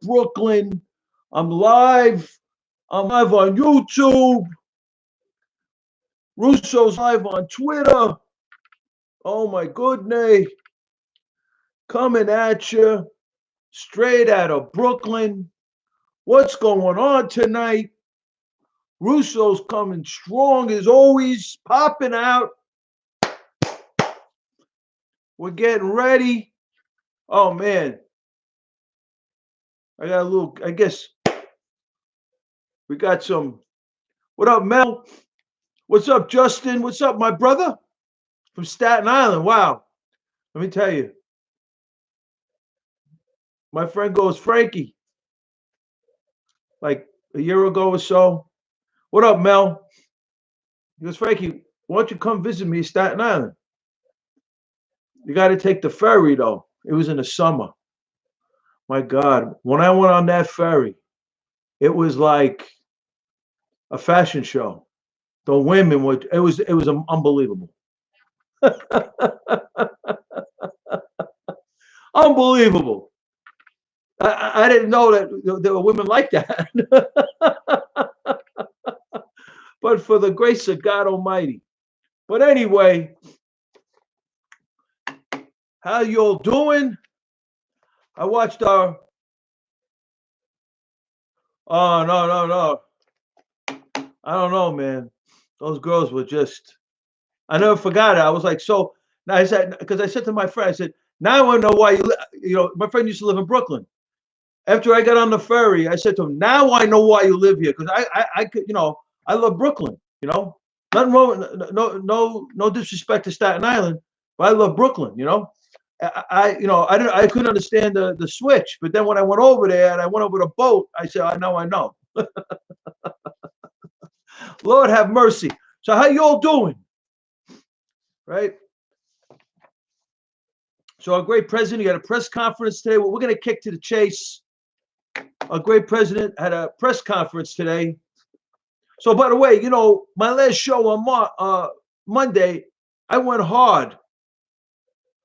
Brooklyn. I'm live. I'm live on YouTube. Russo's live on Twitter. Oh my goodness. Coming at you straight out of Brooklyn. What's going on tonight? Russo's coming strong as always, popping out. We're getting ready. Oh man. I got a little, I guess we got some. What up, Mel? What's up, Justin? What's up, my brother? From Staten Island. Wow. Let me tell you. My friend goes, Frankie, like a year ago or so. What up, Mel? He goes, Frankie, why don't you come visit me in Staten Island? You got to take the ferry, though. It was in the summer. My God. When I went on that ferry, it was like a fashion show. The women were, it was unbelievable. Unbelievable. I didn't know that there were women like that. But for the grace of God Almighty. But anyway, how you all doing? I watched our. Oh, no. I don't know, man. Those girls were just. I never forgot it. I was like, so. Now I said, because I said to my friend, I said, now I want to know why my friend used to live in Brooklyn. After I got on the ferry, I said to him, now I know why you live here. Because I could, I love Brooklyn, Nothing wrong, no disrespect to Staten Island, but I love Brooklyn, I couldn't understand the switch. But then when I went over there and I went over the boat, I said, I know. Lord have mercy. So how you all doing? Right? So our great president had a press conference today. Well, we're going to kick to the chase. Our great president had a press conference today. So, by the way, my last show on Monday, I went hard.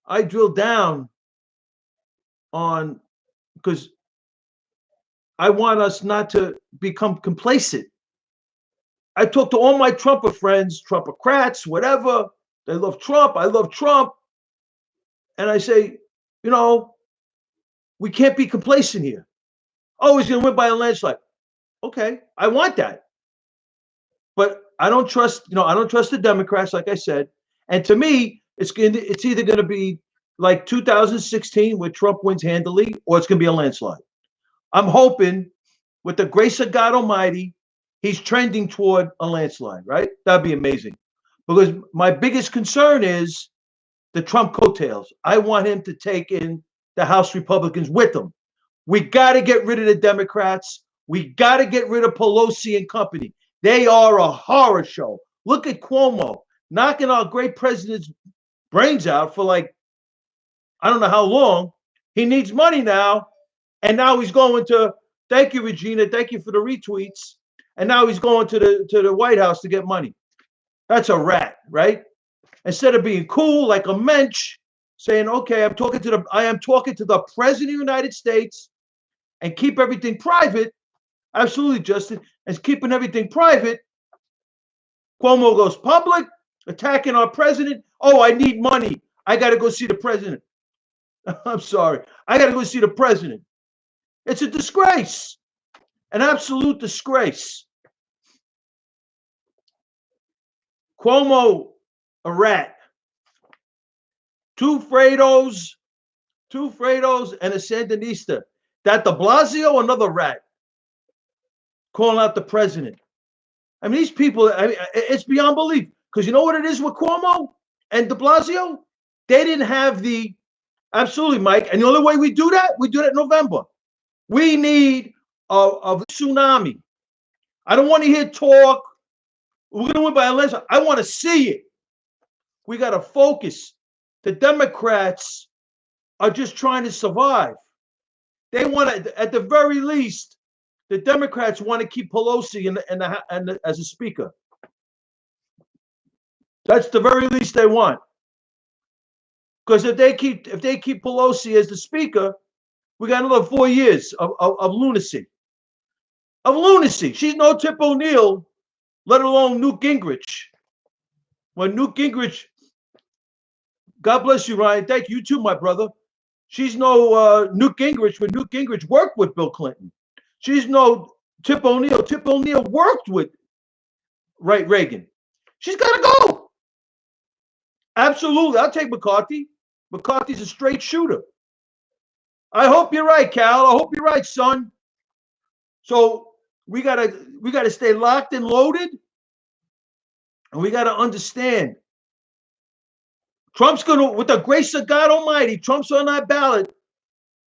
I drilled down on, because I want us not to become complacent. I talked to all my Trumper friends, Trumpocrats, whatever. They love Trump. I love Trump. And I say, we can't be complacent here. Oh, he's going to win by a landslide. Okay, I want that. But I don't trust, I don't trust the Democrats, like I said. And to me, it's either going to be like 2016 where Trump wins handily, or it's going to be a landslide. I'm hoping, with the grace of God Almighty, he's trending toward a landslide, right? That'd be amazing. Because my biggest concern is the Trump coattails. I want him to take in the House Republicans with him. We got to get rid of the Democrats. We got to get rid of Pelosi and company. They are a horror show. Look at Cuomo knocking our great president's brains out for I don't know how long. He needs money now. And now he's going to, thank you, Regina. Thank you for the retweets. And now he's going to the White House to get money. That's a rat, right? Instead of being cool like a mensch, saying, okay, I am talking to the president of the United States, and keep everything private. Absolutely, Justin. As keeping everything private, Cuomo goes public, attacking our president. Oh, I need money. I got to go see the president. I'm sorry. I got to go see the president. It's a disgrace. An absolute disgrace. Cuomo, a rat. Two Fredos, and a Sandinista. That de Blasio, another rat. Calling out the president. I mean, these people, it's beyond belief. Because you know what it is with Cuomo and de Blasio? They didn't have absolutely, Mike. And the only way we do that in November. We need a tsunami. I don't want to hear talk. We're going to win by a landslide. I want to see it. We got to focus. The Democrats are just trying to survive. They want to, at the very least, the Democrats want to keep Pelosi as a speaker. That's the very least they want. Because if they keep Pelosi as the speaker, We got another 4 years of lunacy. Of lunacy. She's no Tip O'Neill, let alone Newt Gingrich. When Newt Gingrich, God bless you, Ryan. Thank you too, my brother. She's no Newt Gingrich when Newt Gingrich worked with Bill Clinton. She's no Tip O'Neill. Tip O'Neill worked with Reagan. She's got to go. Absolutely. I'll take McCarthy. McCarthy's a straight shooter. I hope you're right, Cal. I hope you're right, son. So we gotta stay locked and loaded, and we gotta understand. Trump's gonna, with the grace of God Almighty, Trump's on that ballot.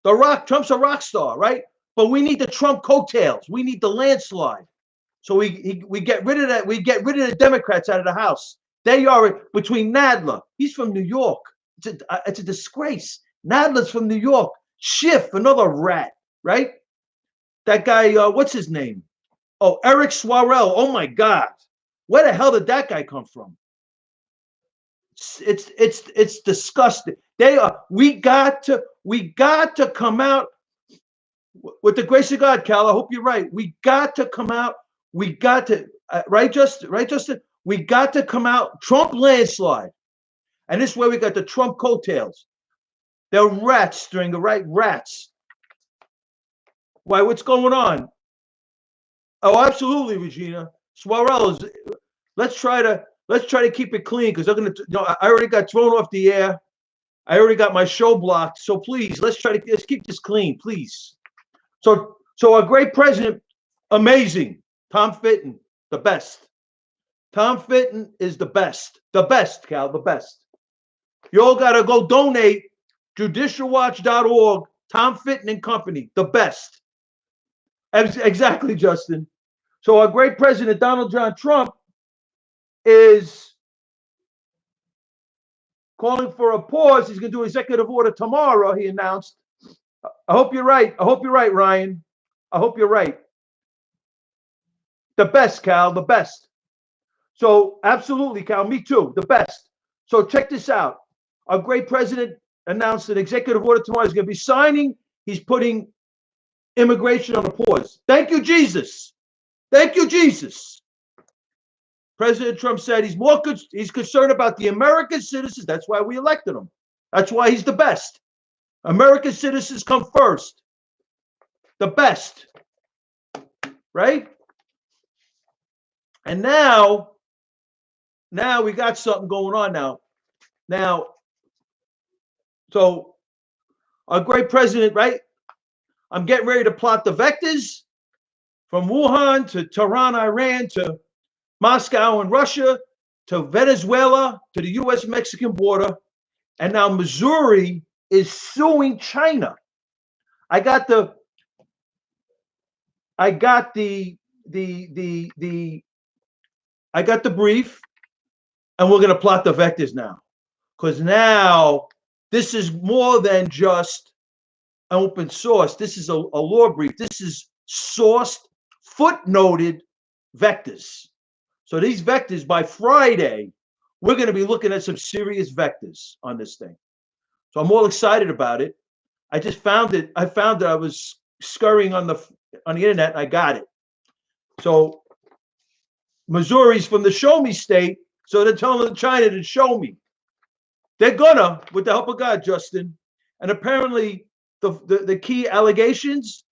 Trump's a rock star, right? But we need the Trump coattails. We need the landslide. So we get rid of that. We get rid of the Democrats out of the House. They are between Nadler. He's from New York. It's a disgrace. Nadler's from New York. Schiff, another rat, right? That guy, what's his name? Oh, Eric Swalwell. Oh my God, where the hell did that guy come from? It's disgusting. They are. We got to come out with the grace of God, Cal. I hope you're right. We got to come out. We got to right, Justin. We got to come out. Trump landslide, and this way we got the Trump coattails. They're rats, Stringer, right? Rats. Why? What's going on? Oh, absolutely, Regina. Suarez. Let's try to keep it clean because they're gonna. I already got thrown off the air. I already got my show blocked. So please, let's keep this clean, please. So our great president, amazing, Tom Fitton, the best. Tom Fitton is the best, Cal, the best. You all gotta go donate. Judicialwatch.org. Tom Fitton and Company, the best. Exactly, Justin. So our great president, Donald John Trump, is calling for a pause. He's going to do executive order tomorrow, he announced. I hope you're right. I hope you're right, Ryan. I hope you're right. The best, Cal, the best. So absolutely, Cal, me too, the best. So check this out. Our great president announced an executive order tomorrow. He's going to be signing. He's putting immigration on a pause. Thank you, Jesus. Thank you, Jesus. President Trump said he's concerned about the American citizens. That's why we elected him. That's why he's the best. American citizens come first. The best. Right? And now we got something going on now. So our great president, right? I'm getting ready to plot the vectors from Wuhan to Tehran, Iran, to Moscow and Russia, to Venezuela, to the U.S.-Mexican border. And now Missouri is suing China. I got the brief, and we're going to plot the vectors now. Because now this is more than just open source. This is a law brief. This is sourced, footnoted vectors. So these vectors, by Friday, we're going to be looking at some serious vectors on this thing. So I'm all excited about it. I just found it. I found that I was scurrying on the internet, and I got it. So Missouri's from the show me state, so they're telling China to show me. They're gonna, with the help of God, Justin. And apparently the key allegations: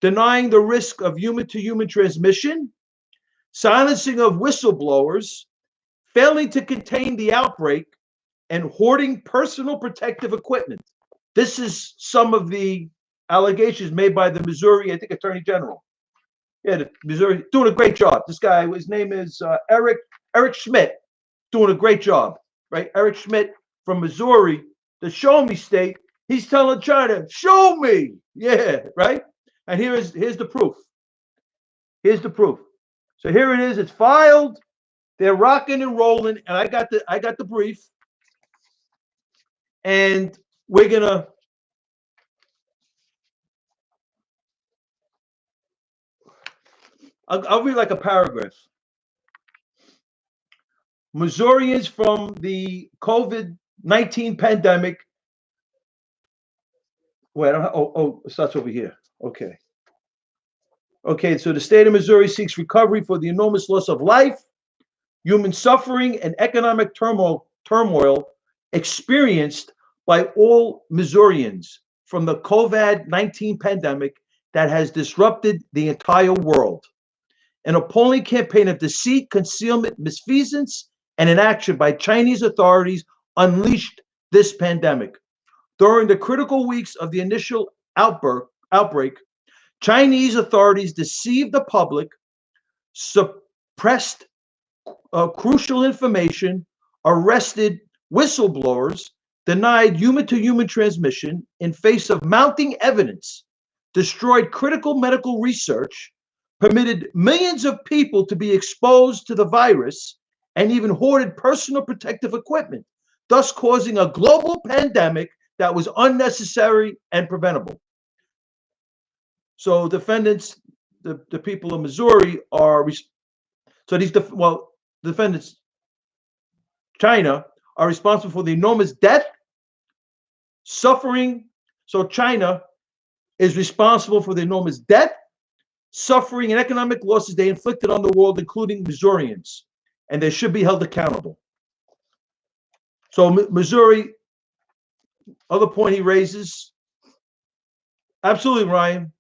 denying the risk of human-to-human transmission, silencing of whistleblowers, failing to contain the outbreak, and hoarding personal protective equipment. This is some of the allegations made by the Missouri, I think, Attorney General. Yeah, the Missouri doing a great job. This guy, his name is Eric Schmidt, doing a great job, right? Eric Schmidt from Missouri, the show me state. He's telling China, show me. Yeah, right? And here's the proof. Here's the proof. So here it is. It's filed. They're rocking and rolling, and I got the brief. And we're gonna I'll read like a paragraph. Missourians from the COVID-19 pandemic Wait, I don't, it starts over here. Okay. Okay, so the state of Missouri seeks recovery for the enormous loss of life, human suffering, and economic turmoil experienced by all Missourians from the COVID-19 pandemic that has disrupted the entire world. An appalling campaign of deceit, concealment, misfeasance, and inaction by Chinese authorities unleashed this pandemic. During the critical weeks of the initial outbreak, Chinese authorities deceived the public, suppressed crucial information, arrested whistleblowers, denied human-to-human transmission in face of mounting evidence, destroyed critical medical research, permitted millions of people to be exposed to the virus, and even hoarded personal protective equipment, thus causing a global pandemic that was unnecessary and preventable. So defendants, the people of Missouri are, so these, defendants, China, are responsible for the enormous death, suffering. So China is responsible for the enormous death, suffering, and economic losses they inflicted on the world, including Missourians, and they should be held accountable. So Missouri, other point he raises, absolutely, Ryan.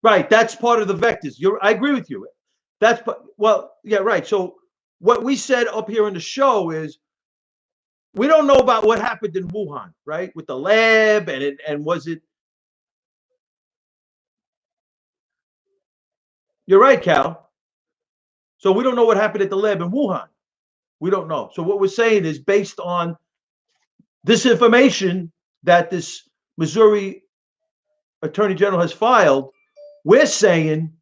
Right, that's part of the vectors. I agree with you. That's, well, yeah, right. So what we said up here in the show is we don't know about what happened in Wuhan, right, with the lab, and was it? You're right, Cal. So we don't know what happened at the lab in Wuhan. We don't know. So what we're saying is, based on this information that this Missouri Attorney General has filed, we're saying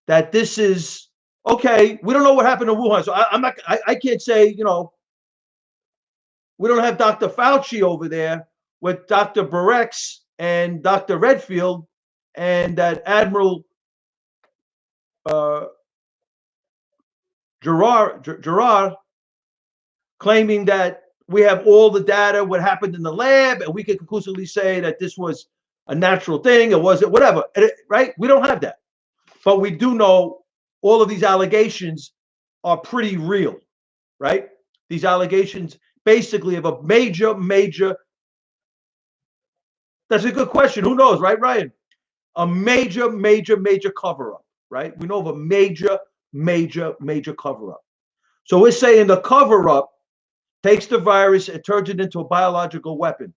that this is okay. We don't know what happened in Wuhan, so I can't say, we don't have Dr. Fauci over there with Dr. Barex and Dr. Redfield and that Admiral Gerard claiming that we have all the data, what happened in the lab, and we can conclusively say that this was a natural thing, or was it whatever, right? We don't have that. But we do know all of these allegations are pretty real, right? These allegations basically of a major, that's a good question. Who knows, right, Ryan? A major cover-up, right? We know of a major cover-up. So we're saying the cover-up takes the virus and turns it into a biological weapon,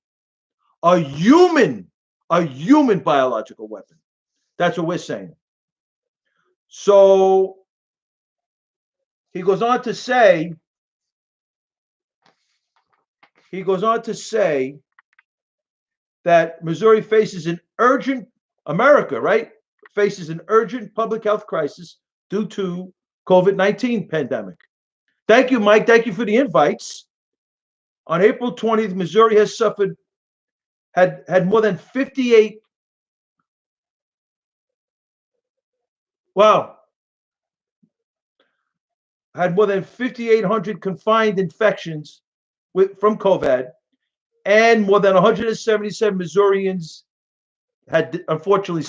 a human biological weapon. That's what we're saying. So he goes on to say that Missouri faces an urgent, America, right, faces an urgent public health crisis due to COVID-19 pandemic. Thank you, Mike. Thank you for the invites. On April 20th, Missouri has had more than 58. Wow. Had more than 5,800 confined infections from COVID, and more than 177 Missourians had unfortunately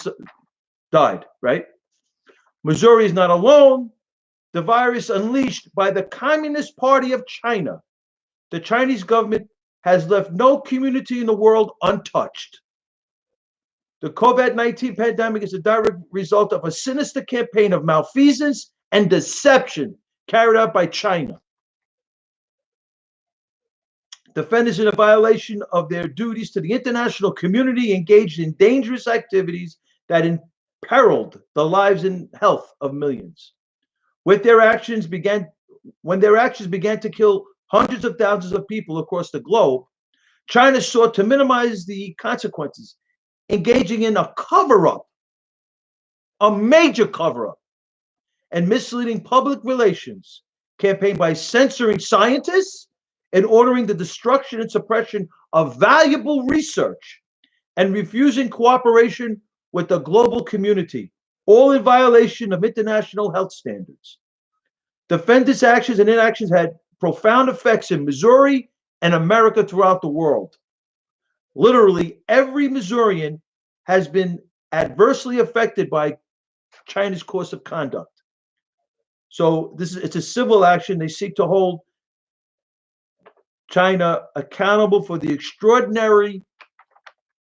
died, right? Missouri is not alone. The virus unleashed by the Communist Party of China, the Chinese government, has left no community in the world untouched. The COVID-19 pandemic is a direct result of a sinister campaign of malfeasance and deception carried out by China. Defendants, in a violation of their duties to the international community, engaged in dangerous activities that imperiled the lives and health of millions. When their actions began to kill hundreds of thousands of people across the globe, China sought to minimize the consequences, engaging in a cover-up, a major cover-up, and misleading public relations campaign by censoring scientists and ordering the destruction and suppression of valuable research and refusing cooperation with the global community, all in violation of international health standards. Defendants' actions and inactions had profound effects in Missouri and America throughout the world. Literally every Missourian has been adversely affected by China's course of conduct. So it's a civil action. They seek to hold China accountable for the extraordinary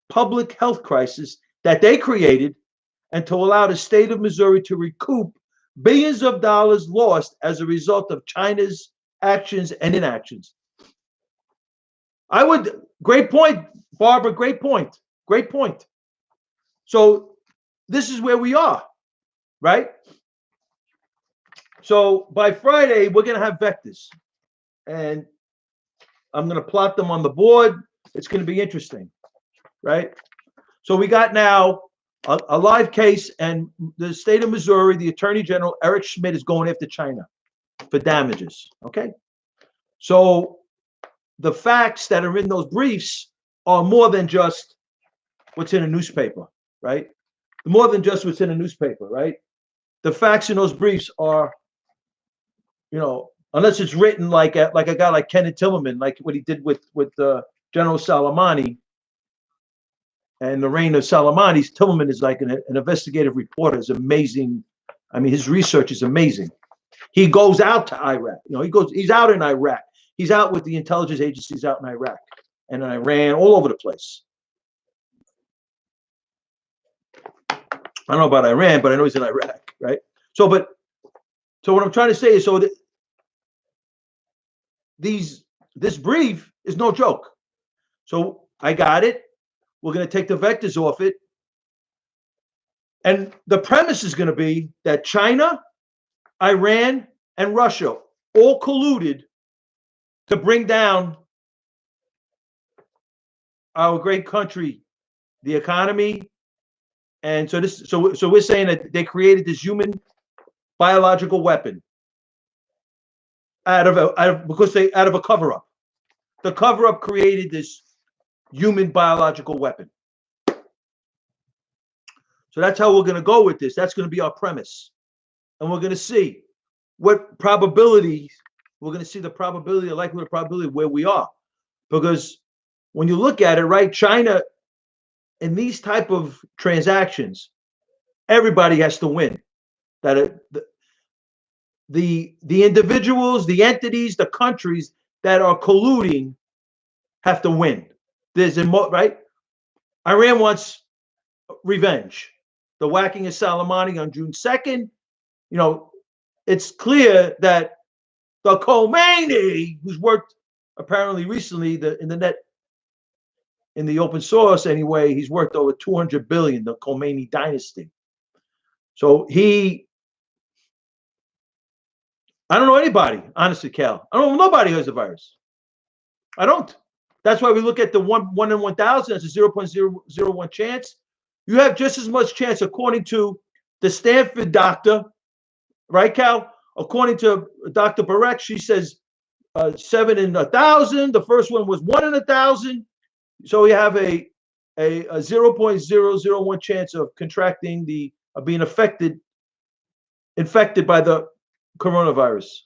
public health crisis that they created and to allow the state of Missouri to recoup billions of dollars lost as a result of China's actions and inactions. Great point, Barbara, great point. Great point. So this is where we are, right? So by Friday, we're going to have vectors. And I'm going to plot them on the board. It's going to be interesting, right? So we got now a live case, and the state of Missouri, the Attorney General, Eric Schmidt, is going after China for damages, okay? So the facts that are in those briefs are more than just what's in a newspaper, right? More than just what's in a newspaper, right? The facts in those briefs are, unless it's written like a guy like Kenneth Tillerman, like what he did with General Soleimani and the reign of Soleimani. Tillerman is like an investigative reporter. Is amazing. I mean, his research is amazing. He goes out to Iraq. He's out in Iraq. He's out with the intelligence agencies out in Iraq and in Iran, all over the place. I don't know about Iran, but I know he's in Iraq, right? So what I'm trying to say is, this brief is no joke. So I got it. We're going to take the vectors off it. And the premise is going to be that China, Iran, and Russia all colluded to bring down our great country, the economy. And so we're saying that they created this human biological weapon out of a cover-up. The cover-up created this human biological weapon. So that's how we're going to go with this. That's going to be our premise. And we're going to see what probabilities, we're going to see the probability, the likelihood probability where we are. Because when you look at it, right, China, in these type of transactions, everybody has to win. That the individuals, the entities, the countries that are colluding have to win. Right? Iran wants revenge. The whacking of Soleimani on June 2nd, it's clear that the Khomeini, who's worked apparently recently in the net, in the open source anyway, he's worked over 200 billion, the Khomeini dynasty. So I don't know anybody, honestly, Cal. I don't know nobody who has the virus. I don't. That's why we look at the 1 in 1,000 as a 0.001 chance. You have just as much chance, according to the Stanford doctor, right, Cal? According to Dr. Barek, she says 7 in 1,000. The first one was 1 in 1,000. So we have a 0.001 chance of contracting being infected by the coronavirus.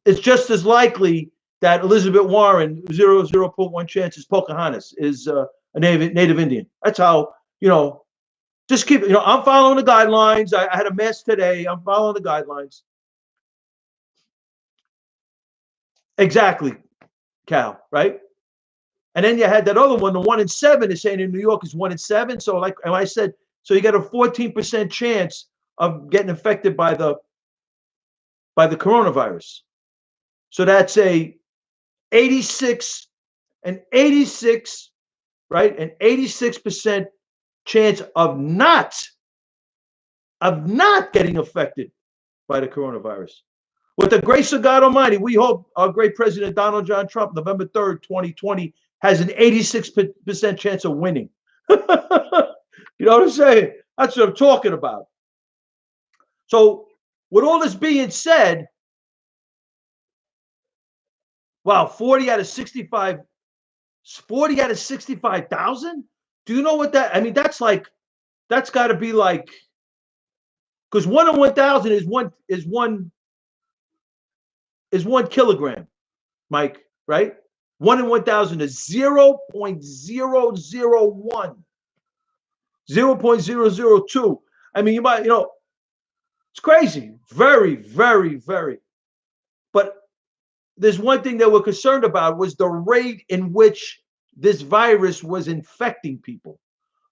It's just as likely that Elizabeth Warren 0.1 chance is Pocahontas is a native Indian. That's how just keep I'm following the guidelines. I had a mass today. I'm following the guidelines. Exactly, Cal, right? And then you had that other one, the 1 in 7 is saying in New York is 1 in 7. So like I said, so you got a 14% chance of getting infected by the coronavirus. So that's an 86, right? An 86% chance of not getting affected by the coronavirus. With the grace of God Almighty, we hope our great President Donald John Trump, November 3rd, 2020, has an 86% chance of winning. You know what I'm saying? That's what I'm talking about. So with all this being said, wow, 40 out of 65,000? Do you know what that, I mean, that's got to be like, because 1 in 1,000 is one is 1 kilogram, Mike, right? 1 in 1,000 is 0.001, 0.002. I mean, it's crazy. Very, very, very. But there's one thing that we're concerned about was the rate in which this virus was infecting people.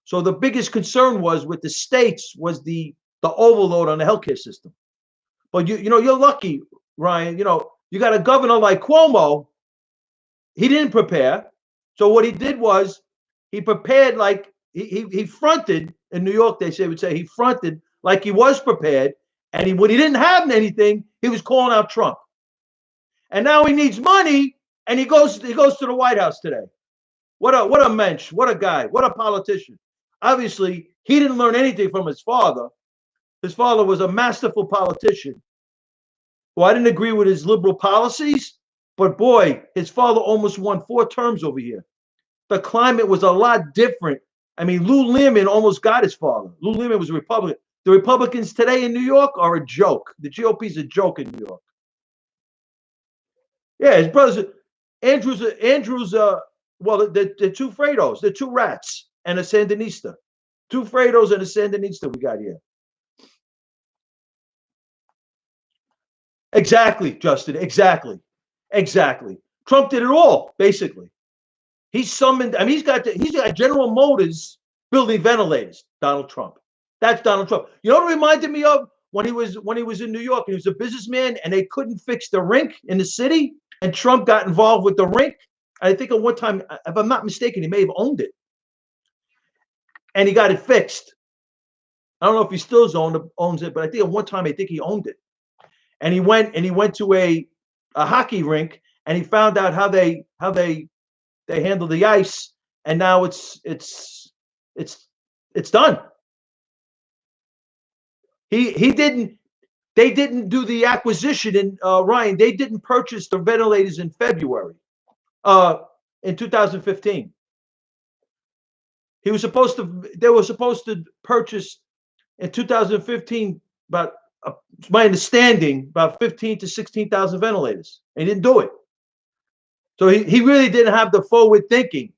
So the biggest concern was with the states was the overload on the healthcare system. But you're lucky, Ryan. You got a governor like Cuomo. He didn't prepare. So what he did was he prepared like he fronted in New York. Would say he fronted like he was prepared, and when he didn't have anything, he was calling out Trump. And now he needs money, and he goes to the White House today. What a mensch, what a guy, what a politician. Obviously, he didn't learn anything from his father. His father was a masterful politician. Well, I didn't agree with his liberal policies, but boy, his father almost won 4 terms over here. The climate was a lot different. I mean, Lou Learman almost got his father. Lou Learman was a Republican. The Republicans today in New York are a joke. The GOP is a joke in New York. Yeah, his brothers, Andrew's, well, the 2 Fredos, the 2 rats, and a Sandinista. 2 Fredos and a Sandinista we got here. Exactly, Justin. Exactly. Trump did it all, basically. He summoned, I mean, he's got General Motors building ventilators, Donald Trump. That's Donald Trump. You know what it reminded me of? When he was in New York, and he was a businessman, and they couldn't fix the rink in the city, and Trump got involved with the rink. I think at one time, if I'm not mistaken, he may have owned it. And he got it fixed. I don't know if he still owns it, but I think at one time, I think he owned it. And he went to a hockey rink, and he found out how they handle the ice, and now it's done. They didn't do the acquisition in Ryan. They didn't purchase the ventilators in February, in 2015. They were supposed to purchase in 2015 about, my understanding, about 15 to 16,000 ventilators. And he didn't do it. So he really didn't have the forward thinking.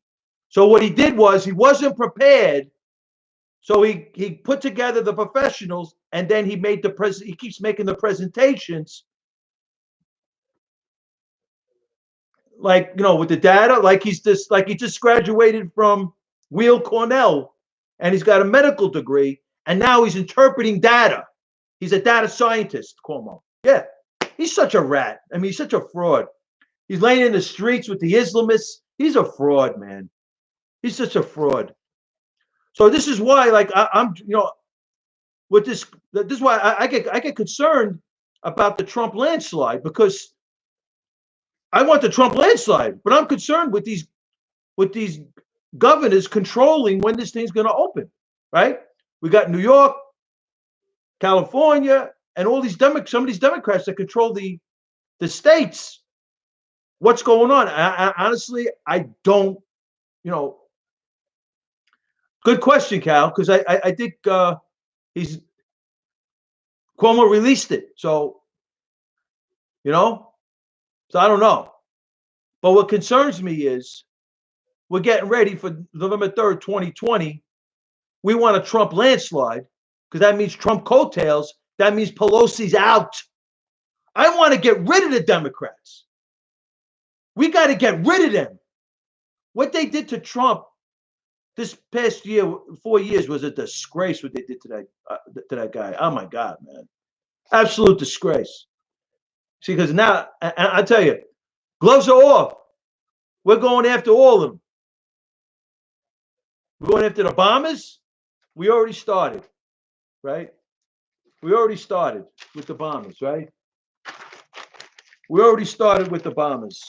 So what he did was he wasn't prepared. So he put together the professionals, and then he keeps making the presentations, like, with the data, like he just graduated from Weill Cornell, and he's got a medical degree, and now he's interpreting data. He's a data scientist, Cuomo. Yeah, he's such a rat. I mean, he's such a fraud. He's laying in the streets with the Islamists. He's a fraud, man. He's such a fraud. So this is why, like, I'm, with this is why I get concerned about the Trump landslide, because I want the Trump landslide, but I'm concerned with these governors controlling when this thing's going to open, right? We got New York, California, and all these some of these Democrats that control the states. What's going on? I honestly, I don't, good question, Cal, because I think Cuomo released it. So, so I don't know. But what concerns me is we're getting ready for November 3rd, 2020. We want a Trump landslide, because that means Trump coattails. That means Pelosi's out. I want to get rid of the Democrats. We got to get rid of them. What they did to Trump this past year, 4 years, was a disgrace. What they did to that guy. Oh my God, man. Absolute disgrace. See, because now, I tell you, gloves are off. We're going after all of them. We're going after the bombers. We already started, right? We already started with the bombers, right? We already started with the bombers.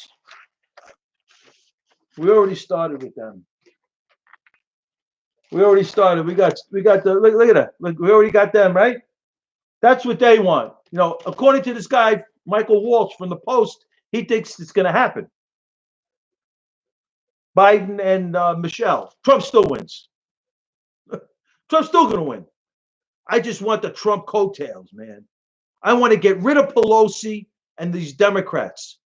We already started with them. We already started. We got the look at that. Look, we already got them, right? That's what they want. According to this guy, Michael Walsh from the Post, he thinks it's going to happen. Biden and Michelle. Trump still wins. Trump's still going to win. I just want the Trump coattails, man. I want to get rid of Pelosi, and these Democrats.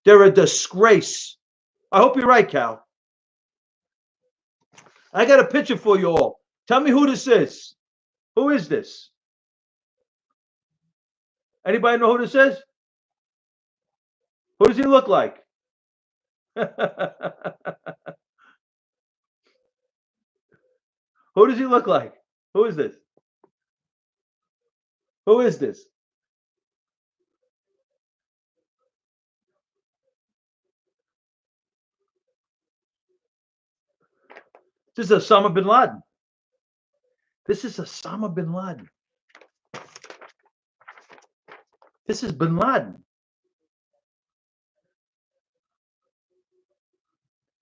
They're a disgrace. I hope you're right, Cal. I got a picture for you all. Tell me who this is. Who is this? Anybody know who this is? Who does he look like? Who does he look like? Who is this? Who is this? This is Osama bin Laden. This is Osama bin Laden. This is bin Laden.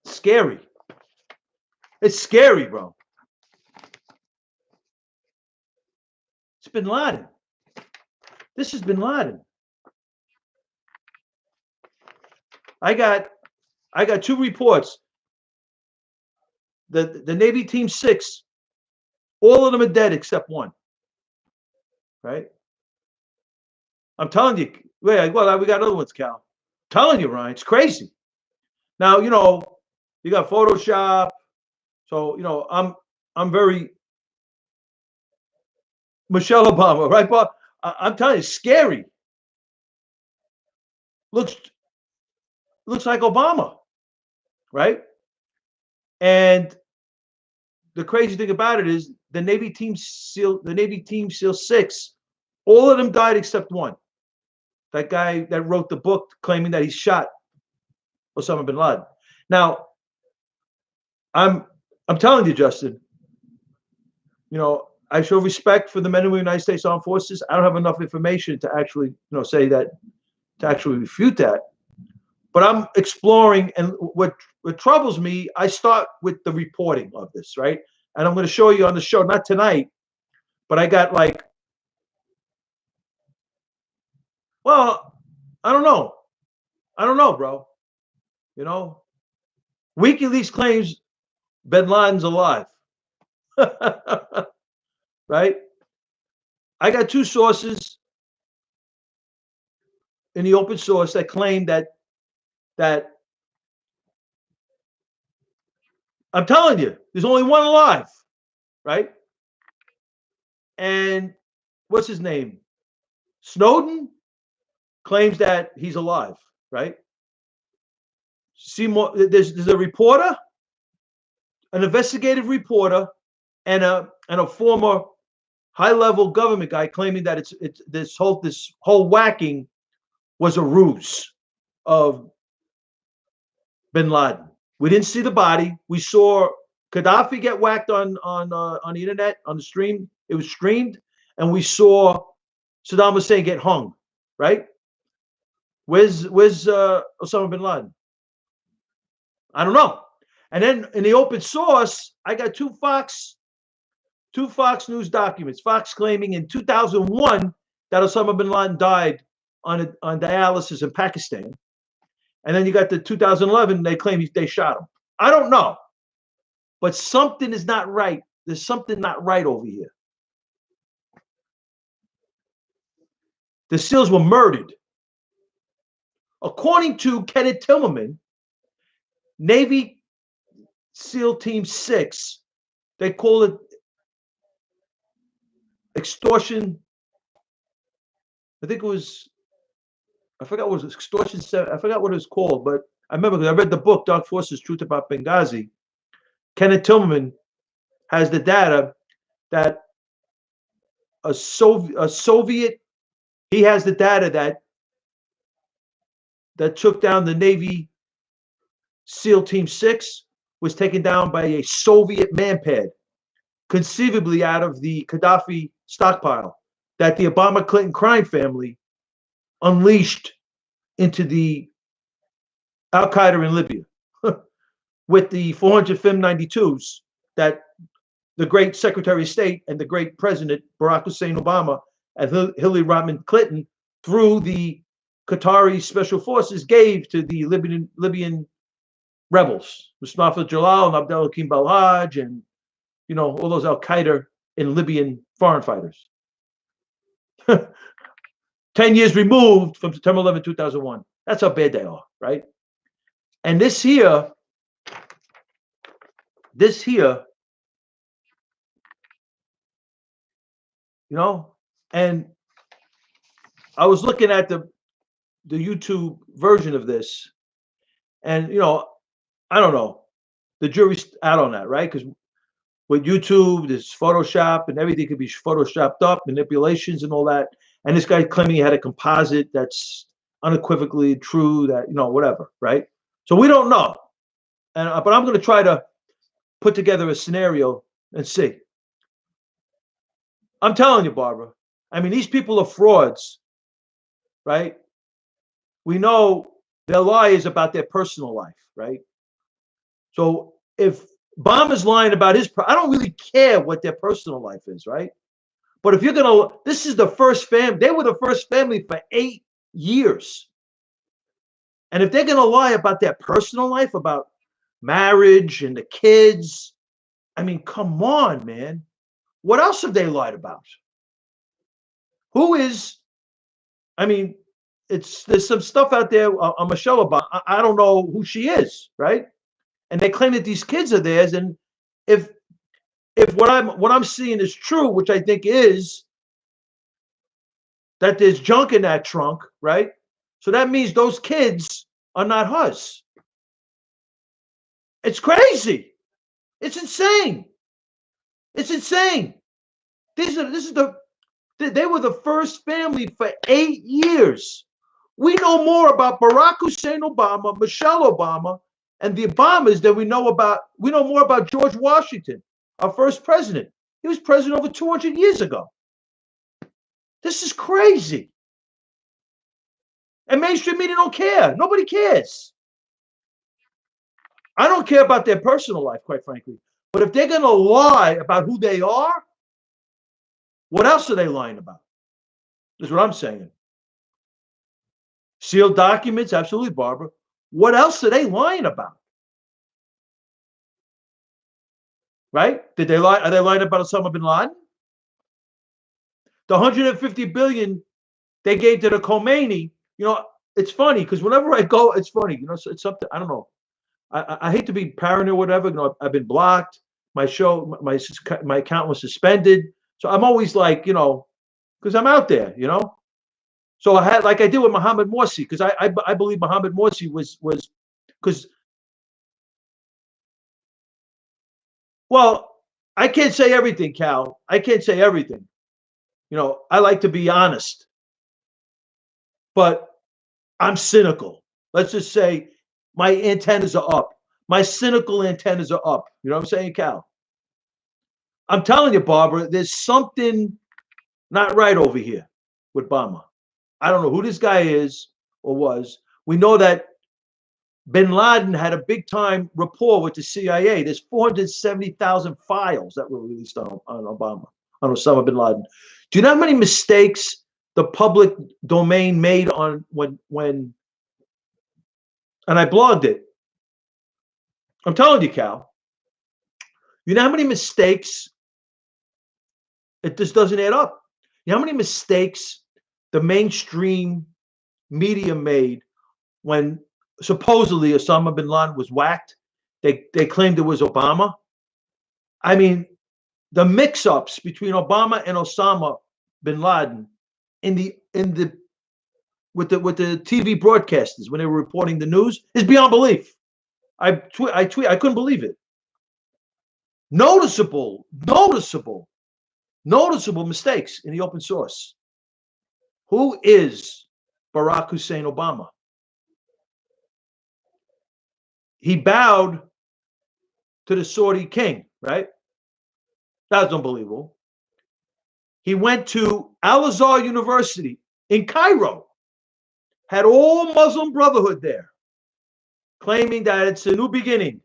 Scary. It's scary, bro. It's bin Laden. This is bin Laden. I got two reports. The Navy Team 6, all of them are dead except one. Right? I'm telling you. Wait, well, we got other ones, Cal. I'm telling you, Ryan, it's crazy. Now, you got Photoshop. So, I'm very Michelle Obama, right, Bob? I'm telling you, scary. Looks like Obama, right? And the crazy thing about it is the Navy Team SEAL 6, all of them died except one. That guy that wrote the book claiming that he shot Osama bin Laden. Now, I'm telling you, Justin, I show respect for the men of the United States Armed Forces. I don't have enough information to actually, say that, to actually refute that. But I'm exploring, and what troubles me, I start with the reporting of this, right? And I'm going to show you on the show, not tonight, but I got well, I don't know. I don't know, bro. WikiLeaks claims bin Laden's alive. Right? I got two sources in the open source that claim that I'm telling you, there's only one alive, right? And what's his name? Snowden claims that he's alive, right? Seymour, there's a reporter, an investigative reporter, and a former high-level government guy claiming that it's this whole whacking was a ruse of bin Laden. We didn't see the body. We saw Gaddafi get whacked on the internet, on the stream. It was streamed, and we saw Saddam Hussein get hung. Right? Where's Osama bin Laden? I don't know. And then in the open source, I got two Fox News documents. Fox claiming in 2001 that Osama bin Laden died on dialysis in Pakistan. And then you got the 2011, they claim they shot him. I don't know. But something is not right. There's something not right over here. The SEALs were murdered. According to Kenneth Timmerman, Navy SEAL Team 6, they call it extortion. I think it was, I forgot what it was, extortion. I forgot what it was called, but I remember because I read the book, Dark Forces, Truth About Benghazi. Kenneth Tillman has the data that a Soviet, he has the data that took down the Navy SEAL Team 6 was taken down by a Soviet manpad, conceivably out of the Gaddafi stockpile that the Obama-Clinton crime family unleashed into the Al-Qaeda in Libya with the 400 FIM-92s that the great Secretary of State and the great President Barack Hussein Obama and Hillary Rodham Clinton, through the Qatari special forces, gave to the Libyan rebels, Mustafa Jalal and Abdel Hakim Balhaj, and all those Al Qaeda and Libyan foreign fighters. 10 years removed from September 11, 2001. That's how bad they are, right? And this here, and I was looking at the YouTube version of this, and I don't know. The jury's out on that, right? Because with YouTube, there's Photoshop and everything could be photoshopped up, manipulations and all that. And this guy claiming he had a composite that's unequivocally true, that whatever, right? So we don't know. And but I'm going to try to put together a scenario and see. I'm telling you, Barbara. I mean, these people are frauds, right? We know their lie is about their personal life, right? So if Obama's lying about I don't really care what their personal life is, right? But if you're gonna, this is the first family. They were the first family for 8 years, and if they're gonna lie about their personal life, about marriage and the kids, I mean, come on, man. What else have they lied about? Who is? I mean, there's some stuff out there on Michelle Obama. I don't know who she is, right? And they claim that these kids are theirs, and if what I'm seeing is true, which I think is that there's junk in that trunk, right? So that means those kids are not hers. It's crazy. It's insane. It's insane. They were the first family for 8 years. We know more about Barack Hussein Obama, Michelle Obama, and the Obamas than we know more about George Washington, our first president. He was president over 200 years ago. This is crazy. And mainstream media don't care. Nobody cares. I don't care about their personal life, quite frankly. But if they're going to lie about who they are, what else are they lying about? That's what I'm saying. Sealed documents, absolutely, Barbara. What else are they lying about? Right? Did they lie? Are they lying about Osama bin Laden? The 150 billion they gave to the Khomeini. It's funny because whenever I go, it's funny. It's something, I don't know. I hate to be paranoid or whatever. I've been blocked. My account was suspended. So I'm always like, because I'm out there, So I had, like I did with Mohammed Morsi, because I believe Mohammed Morsi was because, well, I can't say everything, Cal. I can't say everything. I like to be honest, but I'm cynical. Let's just say my antennas are up. My cynical antennas are up. You know what I'm saying, Cal? I'm telling you, Barbara, there's something not right over here with Obama. I don't know who this guy is or was. We know that bin Laden had a big time rapport with the CIA. There's 470,000 files that were released on Obama, on Osama bin Laden. Do you know how many mistakes the public domain made on when and I blogged it. I'm telling you, Cal. You know how many mistakes it just doesn't add up? You know how many mistakes the mainstream media made when supposedly Osama bin Laden was whacked? They claimed it was Obama. I mean, the mix-ups between Obama and Osama bin Laden with the TV broadcasters when they were reporting the news is beyond belief. I couldn't believe it. Noticeable mistakes in the open source. Who is Barack Hussein Obama? He bowed to the Saudi king, right? That's unbelievable. He went to Al Azhar University in Cairo, had all Muslim Brotherhood there, claiming that it's a new beginning.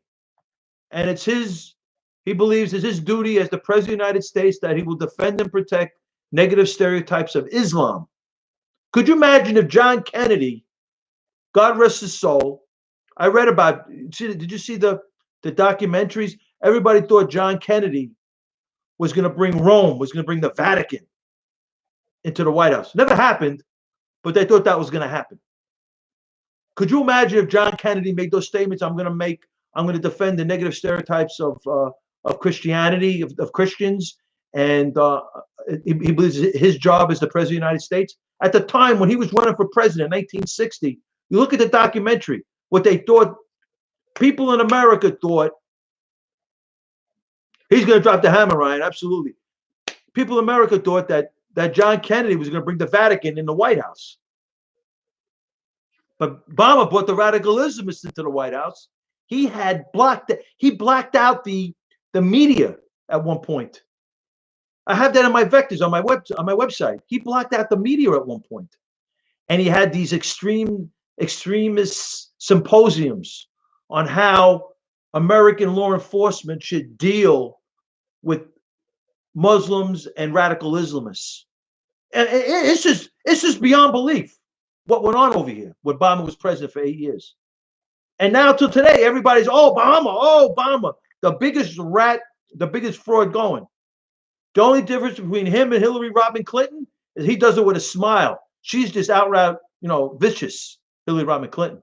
And he believes it's his duty as the President of the United States that he will defend and protect negative stereotypes of Islam. Could you imagine if John Kennedy, God rest his soul, I read about, did you see the documentaries? Everybody thought John Kennedy was going to bring Rome, was going to bring the Vatican into the White House. Never happened. but they thought that was going to happen. Could you imagine if John Kennedy made those statements? I'm going to defend the negative stereotypes of Christianity, of Christians, and he believes his job is the president of the United States. At the time when he was running for president in 1960, you look at the documentary, what they thought, people in America thought, he's going to drop the hammer, Ryan, absolutely. People in America thought that John Kennedy was going to bring the Vatican in the White House. But Obama brought the radical Islamists into the White House. He blacked out the media at one point. I have that in my vectors on my website. He blocked out the media at one point. And he had these extremist symposiums on how American law enforcement should deal with Muslims and radical Islamists. And it's just beyond belief what went on over here when Obama was president for 8 years. And now till today, everybody's, Obama, the biggest rat, the biggest fraud going. The only difference between him and Hillary Rodham Clinton is he does it with a smile. She's just outright, vicious, Hillary Rodham Clinton.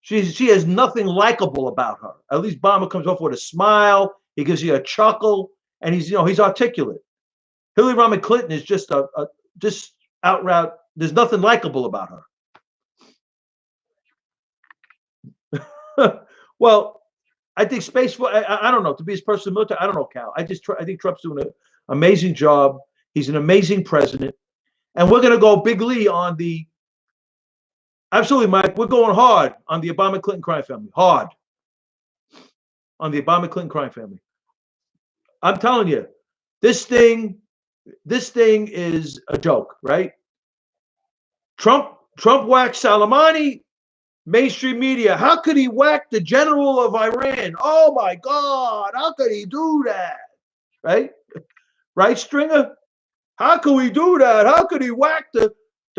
She has nothing likable about her. At least Obama comes off with a smile. He gives you a chuckle, and he's articulate. Hillary Rodham Clinton is just just outright. There's nothing likable about her. Well, I think Space Force, I don't know, to be his personal military, I don't know, Cal. I think Trump's doing an amazing job. He's an amazing president. And we're going to go Big Lee on absolutely, Mike, we're going hard on the Obama-Clinton crime family. Hard on the Obama-Clinton crime family. I'm telling you, this thing is a joke, right? Trump whacked Soleimani, mainstream media. How could he whack the general of Iran? Oh my God, how could he do that? Right? Right, Stringer? How could we do that? How could he whack the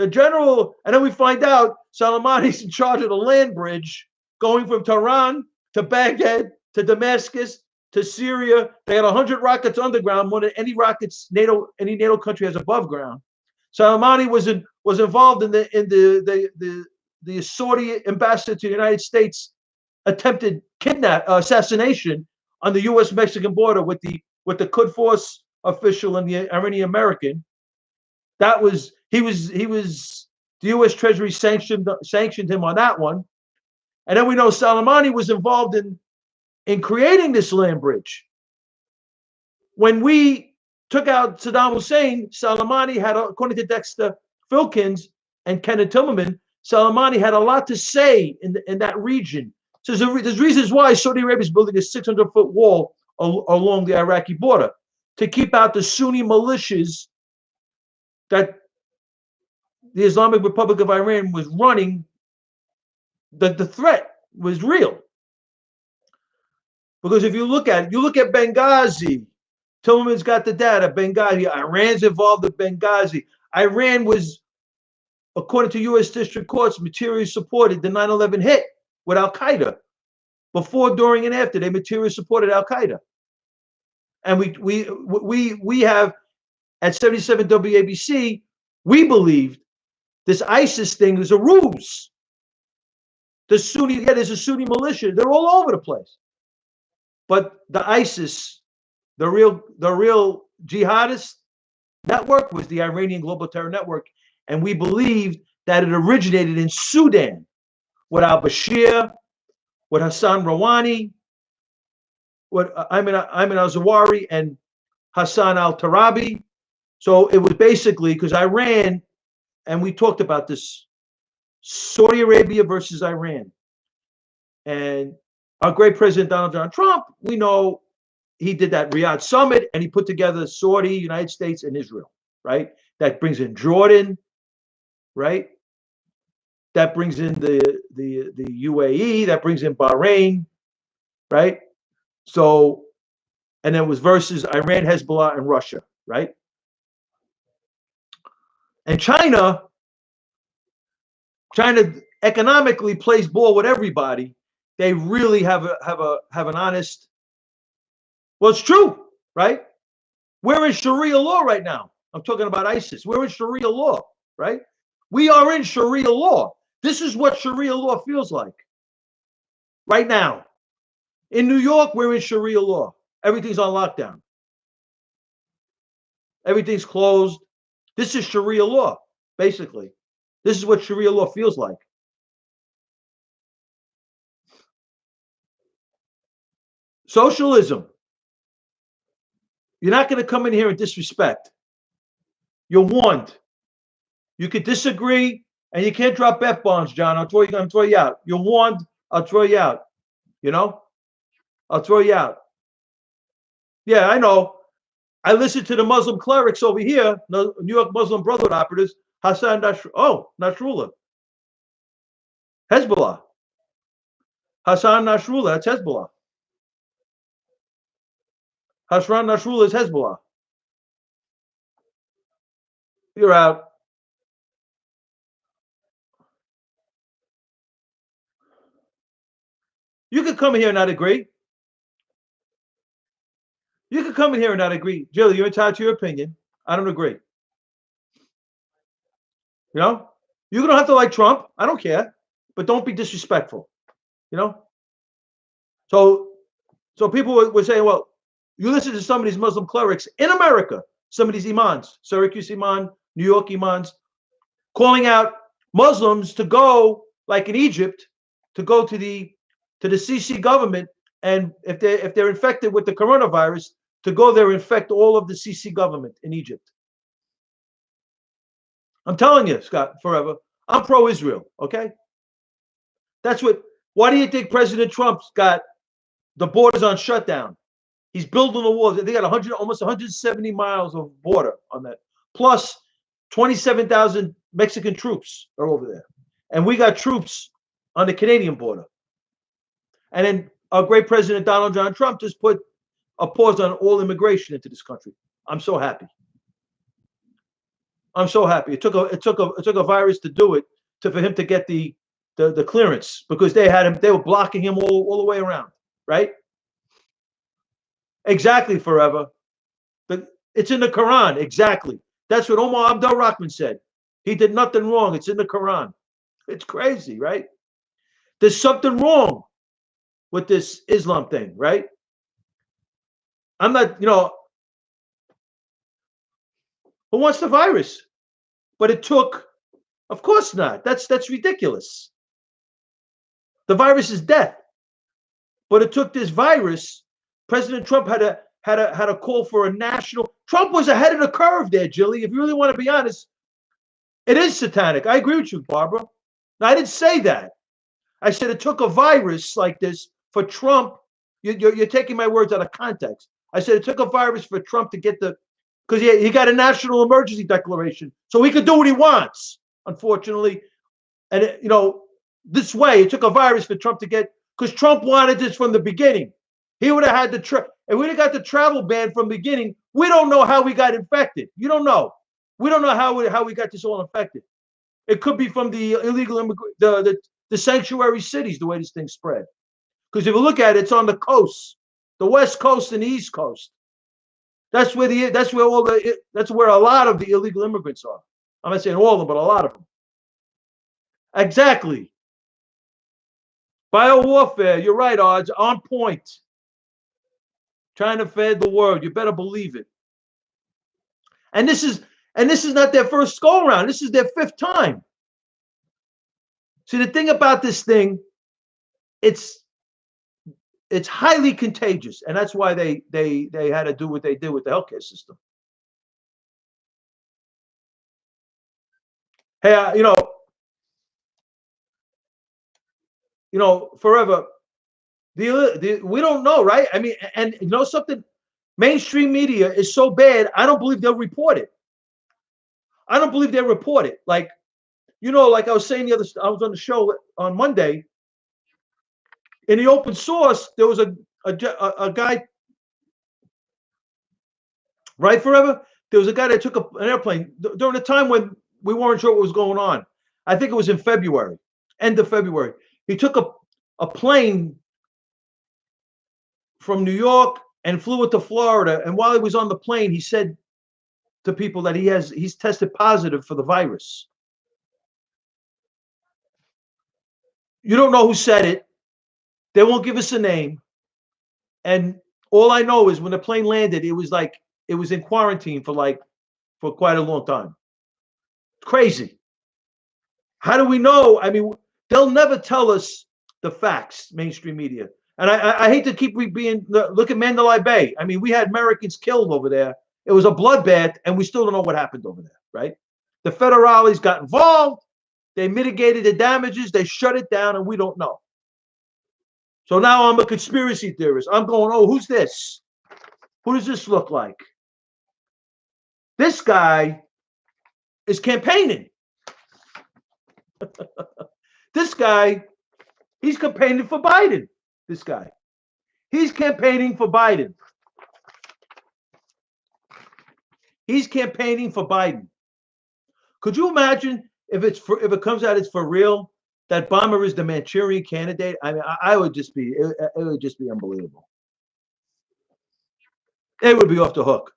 general? And then we find out Soleimani's in charge of the land bridge going from Tehran to Baghdad to Damascus to Syria. They had 100 rockets underground, more than any rockets any NATO country has above ground. Soleimani was involved in the Saudi ambassador to the United States attempted assassination on the U.S.-Mexican border with the Quds Force official and the Iranian American. The U.S. Treasury sanctioned him on that one. And then we know Soleimani was involved in creating this land bridge. When we took out Saddam Hussein, Soleimani had, according to Dexter Filkins and Kenneth Timmerman, Soleimani had a lot to say in that region. So there's reasons why Saudi Arabia is building a 600-foot wall along the Iraqi border to keep out the Sunni militias that the Islamic Republic of Iran was running. The threat was real. Because if you look at Benghazi, Tillman's got the data. Benghazi, Iran's involved in Benghazi. Iran was, according to U.S. district courts, materially supported the 9/11 hit with Al Qaeda. Before, during, and after, they materially supported Al Qaeda. And we have at 77 WABC, we believed this ISIS thing is a ruse. There's a Sunni militia. They're all over the place. But the ISIS, the real jihadist network was the Iranian Global Terror Network. And we believed that it originated in Sudan with al-Bashir, with Hassan Rouhani, with Ayman al-Zawahiri and Hassan al-Tarabi. So it was basically because Iran, and we talked about this, Saudi Arabia versus Iran. And our great president, Donald John Trump, we know he did that Riyadh summit and he put together Saudi, United States, and Israel, right? That brings in Jordan, right? That brings in the UAE, that brings in Bahrain, right? So, and then it was versus Iran, Hezbollah, and Russia, right? And China economically plays ball with everybody. They really have an honest. Well, it's true, right? We're in Sharia law right now. I'm talking about ISIS. We're in Sharia law, right? We are in Sharia law. This is what Sharia law feels like right now. In New York, we're in Sharia law. Everything's on lockdown. Everything's closed. This is Sharia law, basically. This is what Sharia law feels like. Socialism. You're not going to come in here and disrespect. You're warned. You could disagree, and you can't drop F-bombs, John. I'm throw you out. You're warned. I'll throw you out. You know? I'll throw you out. Yeah, I know. I listen to the Muslim clerics over here, the New York Muslim Brotherhood operatives, Nasrullah. Hezbollah. Hassan Nasrullah, that's Hezbollah. Hassan Nasrullah is Hezbollah. You're out. You could come in here and not agree. You could come in here and not agree. Jilly, you're entitled to your opinion. I don't agree. You know? You don't have to like Trump. I don't care. But don't be disrespectful. You know? So people would say, well, you listen to some of these Muslim clerics in America, some of these imams, Syracuse imam, New York imams, calling out Muslims to go, like in Egypt, to go to the Sisi government, and if they're infected with the coronavirus, to go there and infect all of the Sisi government in Egypt. I'm telling you, Scott, forever, I'm pro-Israel, okay? That's what. Why do you think President Trump's got the borders on shutdown? He's building the walls. They got almost 170 miles of border on that. Plus 27,000 Mexican troops are over there. And we got troops on the Canadian border. And then our great President Donald John Trump just put a pause on all immigration into this country. I'm so happy. I'm so happy. It took a virus to do it, for him to get the clearance, because they were blocking him all the way around, right? Exactly, forever. But it's in the Quran, exactly. That's what Omar Abdul Rahman said. He did nothing wrong. It's in the Quran. It's crazy, right? There's something wrong with this Islam thing, right? I'm not, who wants the virus? But it took, of course not. That's ridiculous. The virus is death. But it took this virus. President Trump had a call for a national. Trump was ahead of the curve there, Jilly. If you really want to be honest, it is satanic. I agree with you, Barbara. Now, I didn't say that. I said it took a virus like this for Trump. You're taking my words out of context. I said it took a virus for Trump to get because he got a national emergency declaration, so he could do what he wants. Unfortunately, and this way it took a virus for Trump to get, because Trump wanted this from the beginning. He would have had if we'd have got the travel ban from the beginning, we don't know how we got infected. You don't know. We don't know how we got this all infected. It could be from the illegal the sanctuary cities, the way this thing spread. Because if you look at it, it's on the coast, the West Coast and the East Coast. That's where a lot of the illegal immigrants are. I'm not saying all of them, but a lot of them. Exactly. Biowarfare, you're right, Odds, on point. Trying to feed the world. You better believe it. And this is not their first go around. This is their fifth time. See, the thing about this thing, it's highly contagious, and that's why they had to do what they did with the healthcare system. Hey, forever. We don't know, right? I mean, and something, mainstream media is so bad. I don't believe they'll report it. I don't believe they'll report it. Like I was saying I was on the show on Monday. In the open source, there was a guy, right, forever? There was a guy that took an airplane during the time when we weren't sure what was going on. I think it was in February, end of February. He took a plane from New York and flew it to Florida. And while he was on the plane, he said to people that he's tested positive for the virus. You don't know who said it. They won't give us a name. And all I know is when the plane landed, it was in quarantine for quite a long time. Crazy. How do we know? I mean, they'll never tell us the facts, mainstream media. And I hate to keep being, look at Mandalay Bay. I mean, we had Americans killed over there. It was a bloodbath, and we still don't know what happened over there, right? The federales got involved. They mitigated the damages. They shut it down, and we don't know. So now I'm a conspiracy theorist. I'm going, oh, who's this? Who does this look like? This guy is campaigning. This guy, he's campaigning for Biden. This guy. He's campaigning for Biden. He's campaigning for Biden. Could you imagine if it comes out it's for real that Obama is the Manchurian candidate? I mean, I would just be it would just be unbelievable. It would be off the hook.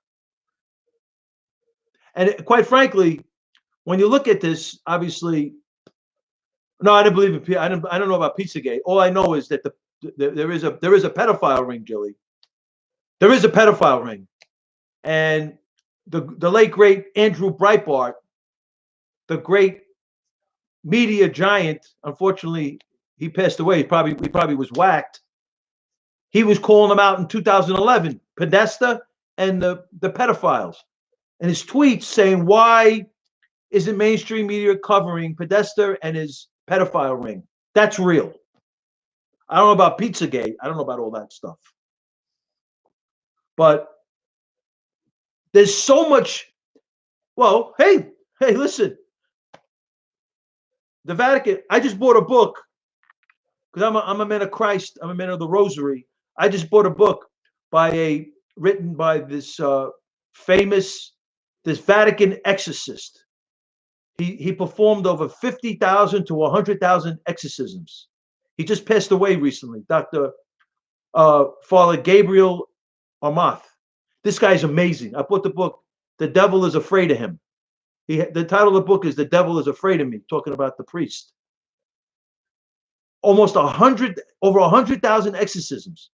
And quite frankly, when you look at this, obviously, no, I didn't believe in. I don't know about Pizzagate. All I know is that there is a pedophile ring, Gilly. There is a pedophile ring, and the late great Andrew Breitbart, the great media giant. Unfortunately, he passed away. He probably was whacked. He was calling them out in 2011, Podesta and the pedophiles, and his tweets saying, "Why isn't mainstream media covering Podesta and his pedophile ring?" That's real. I don't know about Pizzagate. I don't know about all that stuff. But there's so much. Well, hey, listen. The Vatican. I just bought a book because I'm a man of Christ. I'm a man of the Rosary. I just bought a book written by this famous Vatican exorcist. He performed over 50,000 to 100,000 exorcisms. He just passed away recently, Dr. Father Gabriel Armath. This guy's amazing. I bought the book, The Devil is Afraid of Him. The title of the book is The Devil is Afraid of Me, talking about the priest. Over 100,000 exorcisms.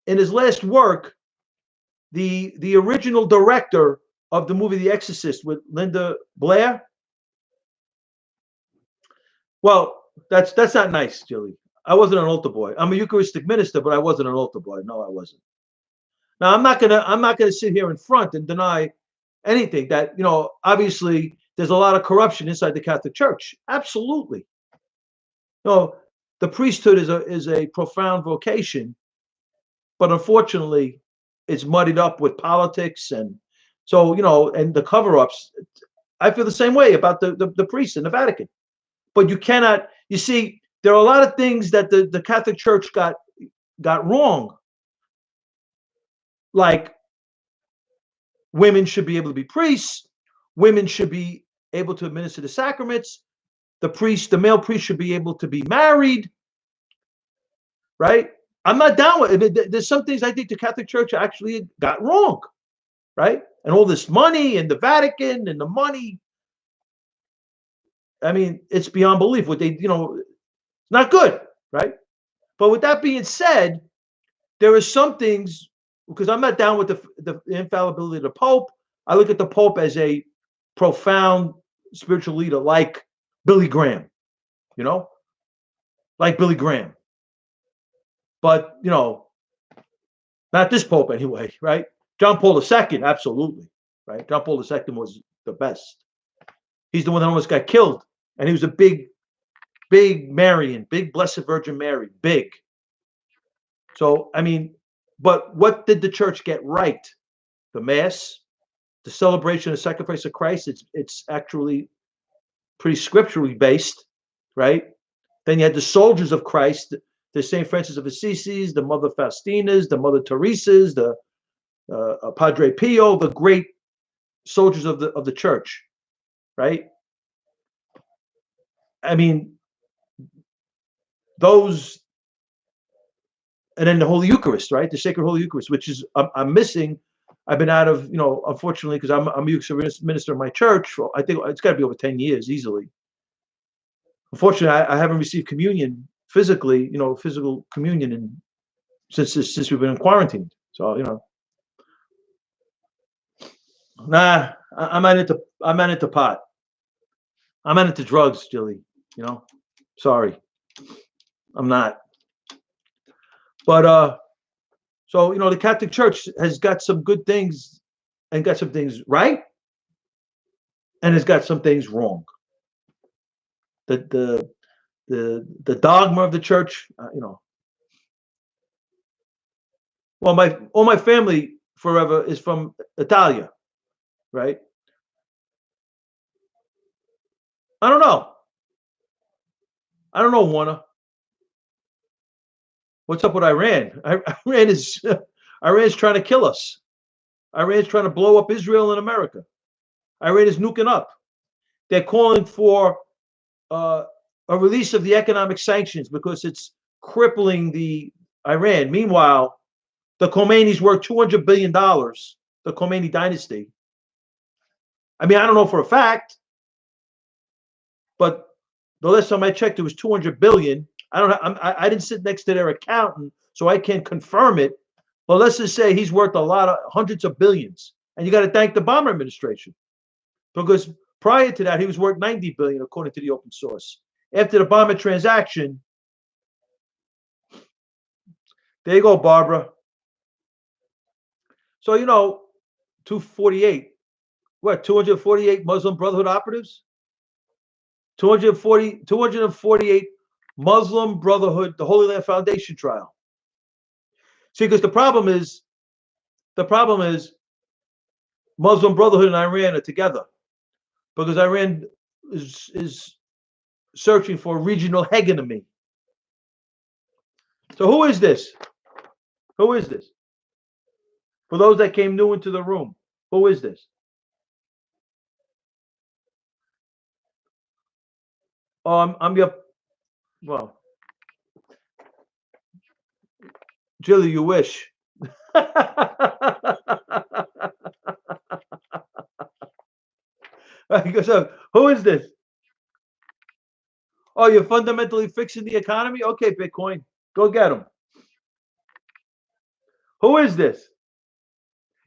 In his last work, the original director of the movie The Exorcist with Linda Blair. Well, that's not nice, Jilly. I wasn't an altar boy. I'm a Eucharistic minister, but I wasn't an altar boy. No, I wasn't. Now I'm not gonna sit here in front and deny anything that, obviously there's a lot of corruption inside the Catholic Church. Absolutely. The priesthood is a profound vocation, but unfortunately it's muddied up with politics, and so and the cover-ups. I feel the same way about the priests in the Vatican. But you cannot, you see, there are a lot of things that the Catholic Church got wrong. Like women should be able to be priests, women should be able to administer the sacraments, the male priest should be able to be married, right? I'm not down with it. There's some things I think the Catholic Church actually got wrong, right? And all this money and the Vatican and the money. I mean, it's beyond belief what they, not good, right? But with that being said, there are some things, because I'm not down with the infallibility of the Pope. I look at the Pope as a profound spiritual leader like Billy Graham, like Billy Graham. But, not this Pope anyway, right? John Paul II, absolutely, right? John Paul II was the best. He's the one that almost got killed. And he was a big Marian, big Blessed Virgin Mary, big. So, I mean, but what did the church get right? The Mass, the celebration of the sacrifice of Christ, it's actually pretty scripturally based, right? Then you had the soldiers of Christ, the St. Francis of Assisi, the Mother Faustinas, the Mother Teresas, the Padre Pio, the great soldiers of the church, right? I mean, those, and then the Holy Eucharist, right? The Sacred Holy Eucharist, which is I'm missing. I've been out of, unfortunately, because I'm a Eucharist minister in my church. I think it's got to be over 10 years easily. Unfortunately, I haven't received communion physically, physical communion, since we've been in quarantine. So nah, I'm not into pot. I'm not into drugs, Jilly. You know, sorry, I'm not. But so the Catholic Church has got some good things and got some things right, and has got some things wrong. The the dogma of the church, Well, my all my family forever is from Italia, right? I don't know. I don't know, Warner. What's up with Iran? Iran is Iran's trying to kill us. Iran's trying to blow up Israel and America. Iran is nuking up. They're calling for uh, a release of the economic sanctions because it's crippling the Iran. Meanwhile, the Khomeinis worth $200 billion. The Khomeini dynasty. I mean, I don't know for a fact, but the last time I checked, it was 200 billion. I don't. I didn't sit next to their accountant, so I can't confirm it. But let's just say he's worth a lot of hundreds of billions, and you got to thank the Obama administration because prior to that, he was worth 90 billion according to the open source. After the Obama transaction, there you go, Barbara. So 248. What? 248 Muslim Brotherhood operatives? 248 Muslim Brotherhood, the Holy Land Foundation trial. See, because the problem is Muslim Brotherhood and Iran are together because Iran is searching for regional hegemony. So who is this? Who is this? For those that came new into the room, who is this? Oh, I'm your well, Jilly, you wish. So, who is this? Oh, you're fundamentally fixing the economy? Okay, Bitcoin, go get them. Who is this?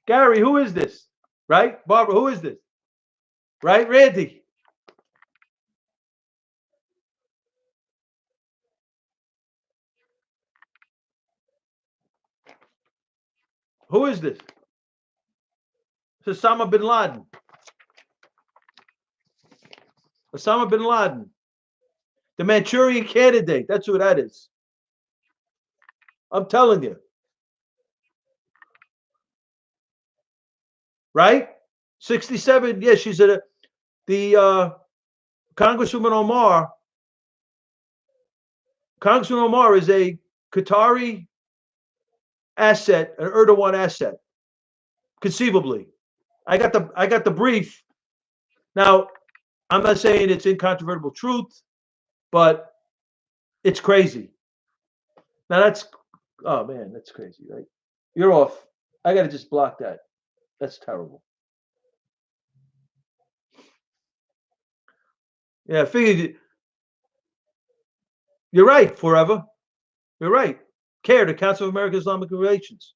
Gary, who is this? Right? Barbara, who is this? Right? Randy. Who is this? It's Osama bin Laden. Osama bin Laden. The Manchurian candidate. That's who that is. I'm telling you. Right? 67. Yeah, she's the Congresswoman Omar. Congresswoman Omar is a Qatari asset, an Erdogan asset, conceivably. I got the brief. Now, I'm not saying it's incontrovertible truth, but it's crazy. Now oh man, that's crazy, right? You're off. I gotta just block that. That's terrible. Yeah, I figured you're right, forever. You're right. CARE, the Council of American Islamic Relations.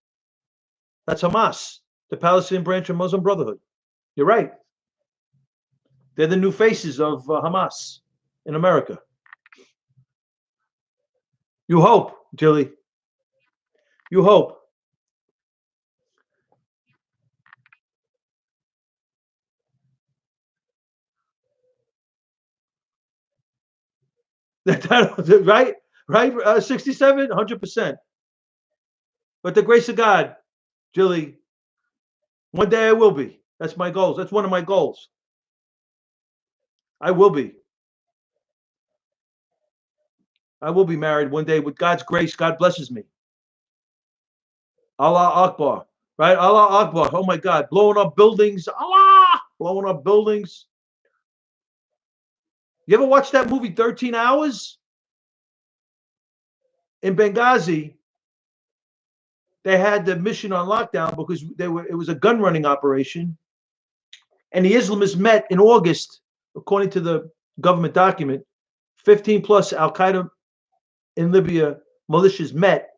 That's Hamas, the Palestinian branch of Muslim Brotherhood. You're right. They're the new faces of Hamas in America. You hope, Jilly. You hope. Right? Right? 67, 100%. But the grace of God, Jilly, one day I will be. That's my goals. That's one of my goals. I will be. I will be married one day with God's grace. God blesses me. Allah Akbar. Right? Allah Akbar. Oh my God. Blowing up buildings. Allah! Blowing up buildings. You ever watch that movie 13 Hours? In Benghazi, they had the mission on lockdown because it was a gun running operation. And the Islamists met in August, according to the government document, 15 plus Al Qaeda in Libya militias met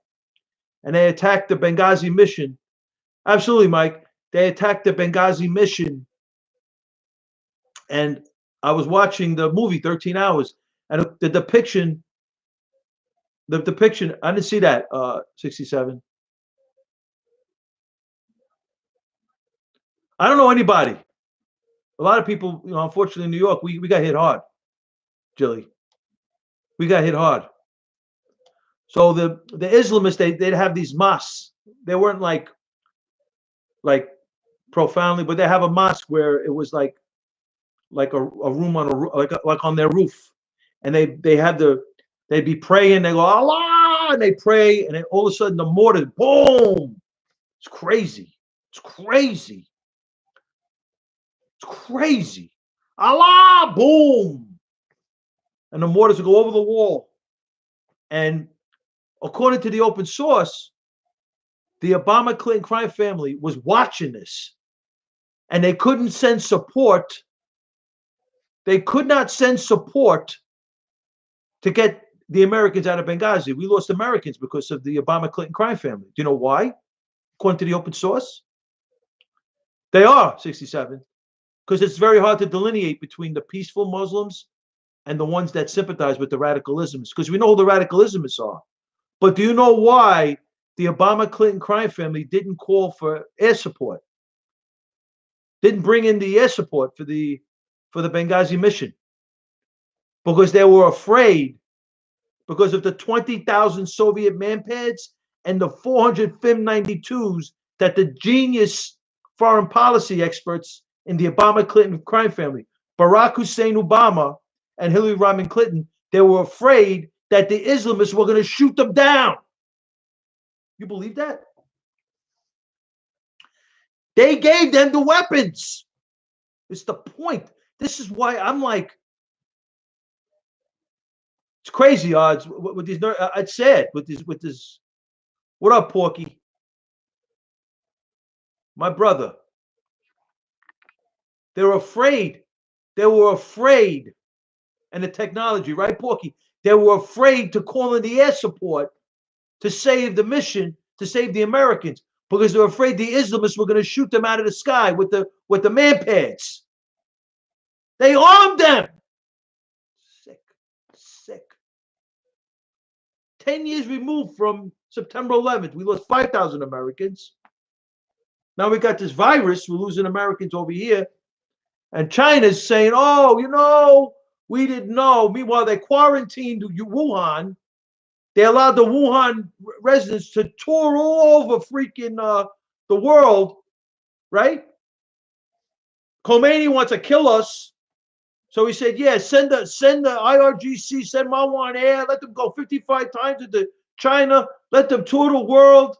and they attacked the Benghazi mission. Absolutely, Mike. They attacked the Benghazi mission, and I was watching the movie 13 Hours, and the depiction, I didn't see that, 67. I don't know anybody. A lot of people, unfortunately in New York, we got hit hard, Jilly. We got hit hard. So the Islamists, they'd have these mosques. They weren't like profoundly, but they have a mosque where it was like a room on like on their roof, and they'd be praying. They go Allah, and they pray, and then all of a sudden the mortar, boom! It's crazy. It's crazy. It's crazy. Allah, boom, and the mortars will go over the wall. And according to the open source, the Obama Clinton crime family was watching this, and they couldn't send support. They could not send support to get the Americans out of Benghazi. We lost Americans because of the Obama Clinton crime family. Do you know why? According to the open source, they are 67, because it's very hard to delineate between the peaceful Muslims and the ones that sympathize with the radicalisms, because we know who the radicalisms are. But do you know why the Obama Clinton crime family didn't call for air support? Didn't bring in the air support for the Benghazi mission? Because they were afraid, because of the 20,000 Soviet manpads and the 400 FIM-92s that the genius foreign policy experts in the Obama Clinton crime family, Barack Hussein Obama and Hillary Rodham Clinton, they were afraid that the Islamists were going to shoot them down. You believe that? They gave them the weapons. It's the point. This is why I'm like, it's crazy odds with these. It's sad with this. What up, Porky? My brother. They're afraid. They were afraid. And the technology, right, Porky? They were afraid to call in the air support to save the mission, to save the Americans, because they're afraid the Islamists were going to shoot them out of the sky with the manpads. They armed them. Sick. 10 years removed from September 11th, we lost 5,000 Americans. Now we got this virus, we're losing Americans over here. And China's saying, oh, we didn't know. Meanwhile, they quarantined Wuhan. They allowed the Wuhan residents to tour all over freaking the world, right? Khomeini wants to kill us. So he said, yeah, send the IRGC, send Marwan Air, let them go 55 times into China, let them tour the world.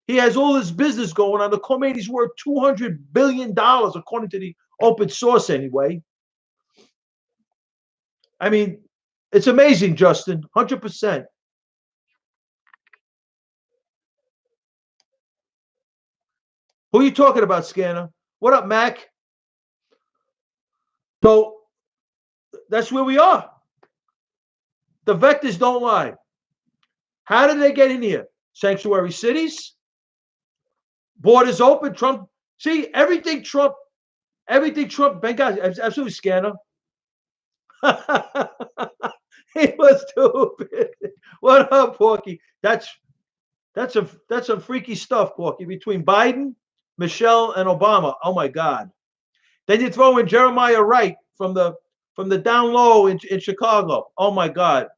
He has all this business going on. The Khomeini's worth $200 billion, according to the open source anyway. I mean, it's amazing, Justin, 100%. Who are you talking about, Scanner? What up, Mac? So that's where we are. The vectors don't lie. How did they get in here? Sanctuary cities, borders open. Trump, see everything Trump, Benghazi, absolutely, Scanner. He was stupid. What up, Porky? That's some freaky stuff, Porky. Between Biden, Michelle, and Obama. Oh my God. Then you throw in Jeremiah Wright from the down low in Chicago. Oh my God.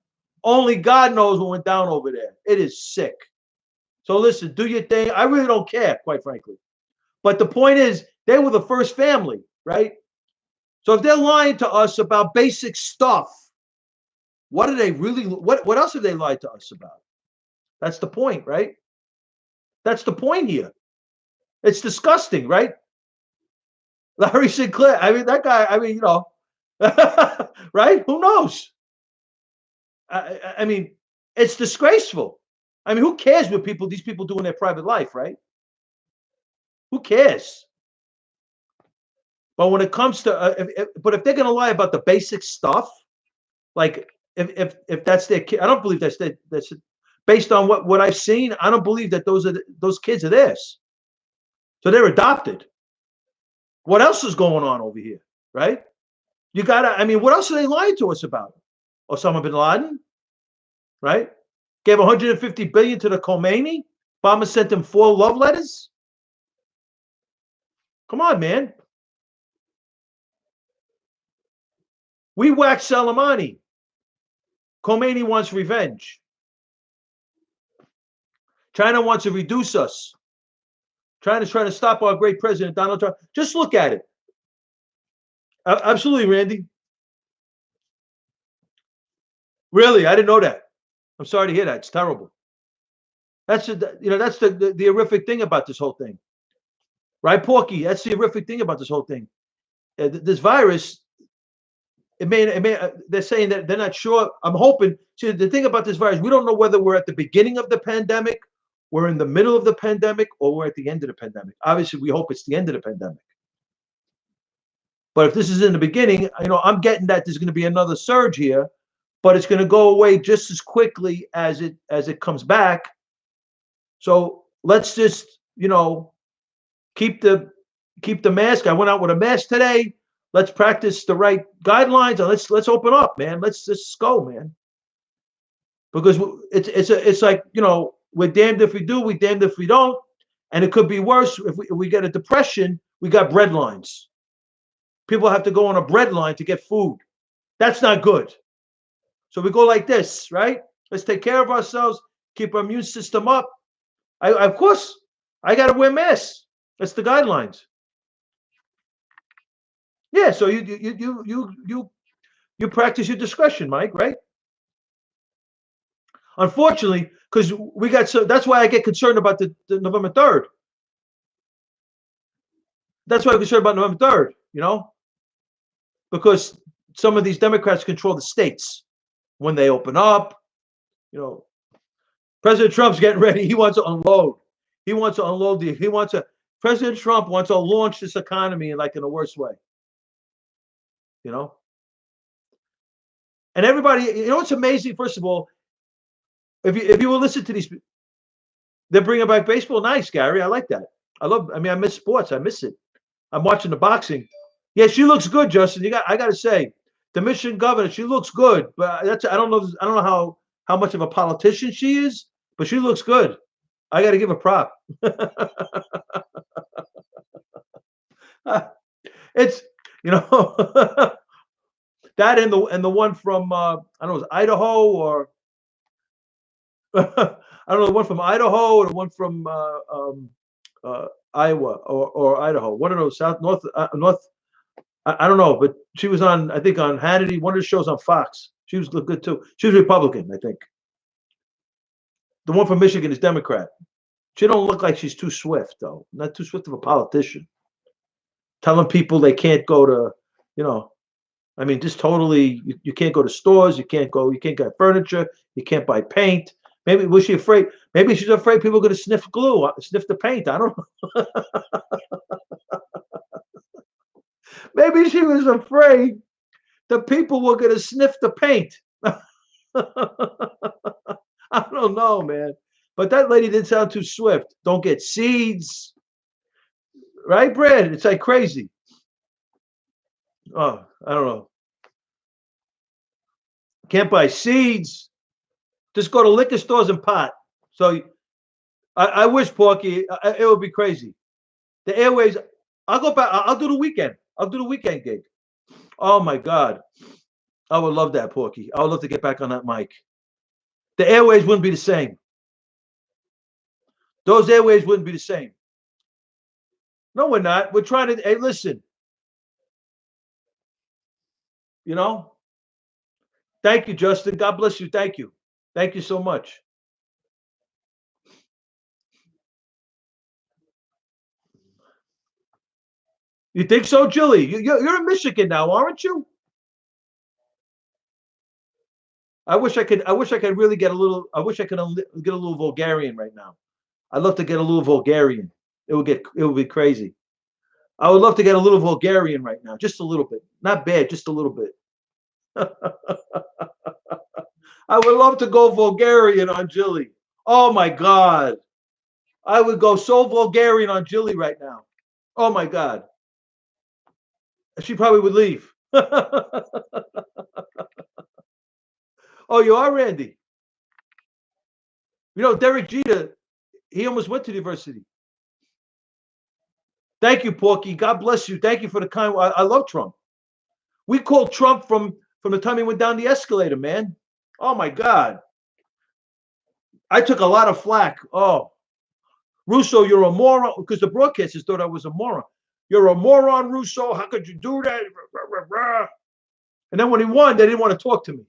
Only God knows what went down over there. It is sick. So listen, do your thing. I really don't care, quite frankly. But the point is, they were the first family, right? So if they're lying to us about basic stuff, what are they really? What else have they lied to us about? That's the point, right? That's the point here. It's disgusting, right? Larry Sinclair. I mean, that guy. I mean, right? Who knows? I mean, it's disgraceful. I mean, who cares what these people do in their private life, right? Who cares? But when it comes to, but if they're going to lie about the basic stuff, like if that's their kid, I don't believe that's based on what I've seen. I don't believe that those kids are theirs. So they're adopted. What else is going on over here, right? You gotta. I mean, what else are they lying to us about? Osama bin Laden, right? Gave 150 billion to the Khomeini. Obama sent him 4 love letters. Come on, man. We whacked Soleimani. Khomeini wants revenge. China wants to reduce us. Trying to stop our great president Donald Trump. Just look at it. Absolutely, Randy. Really, I didn't know that. I'm sorry to hear that. It's terrible. That's that's the horrific thing about this whole thing, right, Porky? That's the horrific thing about this whole thing. This virus, they're saying that they're not sure. I'm hoping. See, the thing about this virus, we don't know whether we're at the beginning of the pandemic, we're in the middle of the pandemic, or we're at the end of the pandemic. Obviously, we hope it's the end of the pandemic. But if this is in the beginning, I'm getting that there's going to be another surge here, but it's going to go away just as quickly as it comes back. So let's just, keep the mask. I went out with a mask today. Let's practice the right guidelines and let's open up, man. Let's just go, man. Because it's like, we're damned if we do, we're damned if we don't. And it could be worse if we get a depression. We got bread lines. People have to go on a bread line to get food. That's not good. So we go like this, right? Let's take care of ourselves, keep our immune system up. Of course, I got to wear masks. That's the guidelines. Yeah, so you practice your discretion, Mike, right? Unfortunately, because we got that's why I get concerned about the November 3rd. That's why I'm concerned about November 3rd, because some of these Democrats control the states. When they open up, President Trump's getting ready. He wants to unload. President Trump wants to launch this economy in the worst way. And everybody, it's amazing. First of all, if you will listen to these, they're bringing back baseball. Nice, Gary. I like that. I miss sports. I miss it. I'm watching the boxing. Yeah, she looks good, Justin. I got to say, the Michigan governor, she looks good. But I don't know how much of a politician she is, but she looks good. I got to give a prop. It's that and the one from I don't know, it was Idaho or I don't know, the one from Idaho or the one from Iowa or Idaho. One of those north. I don't know, but she was on, I think, on Hannity, one of the shows on Fox. She was good too. She was Republican, I think. The one from Michigan is Democrat. She don't look like she's too swift, though. Not too swift of a politician. Telling people they can't go to, just totally, you can't go to stores, you can't get furniture, you can't buy paint. Maybe was she afraid? Maybe she's afraid people are going to sniff glue, sniff the paint. I don't know. Maybe she was afraid the people were going to sniff the paint. I don't know, man. But that lady didn't sound too swift. Don't get seeds. Right, Brad? It's like crazy. Oh, I don't know. Can't buy seeds. Just go to liquor stores and pot. So I wish, Porky, it would be crazy. The airways, I'll go back. I'll do the weekend. I'll do the weekend gig. Oh, my God. I would love that, Porky. I would love to get back on that mic. The airways wouldn't be the same. Those airways wouldn't be the same. No, we're not. We're trying to, hey, listen. Thank you, Justin. God bless you. Thank you. Thank you so much. You think so, Julie? You're in Michigan now, aren't you? I wish I could really get a little. I wish I could get a little Bulgarian right now. I'd love to get a little Bulgarian. It would be crazy. I would love to get a little Bulgarian right now, just a little bit. Not bad, just a little bit. I would love to go Bulgarian on Jilly. Oh my God. I would go so Bulgarian on Jilly right now. Oh my God. She probably would leave. Oh, you are, Randy. You know, Derek Jeter, he almost went to the university. Thank you, Porky. God bless you. Thank you for the kind. I love Trump. We called Trump from the time he went down the escalator, man. Oh my God. I took a lot of flack. Oh, Russo, you're a moron, because the broadcasters thought I was a moron. You're a moron, Russo. How could you do that? And then when he won, they didn't want to talk to me.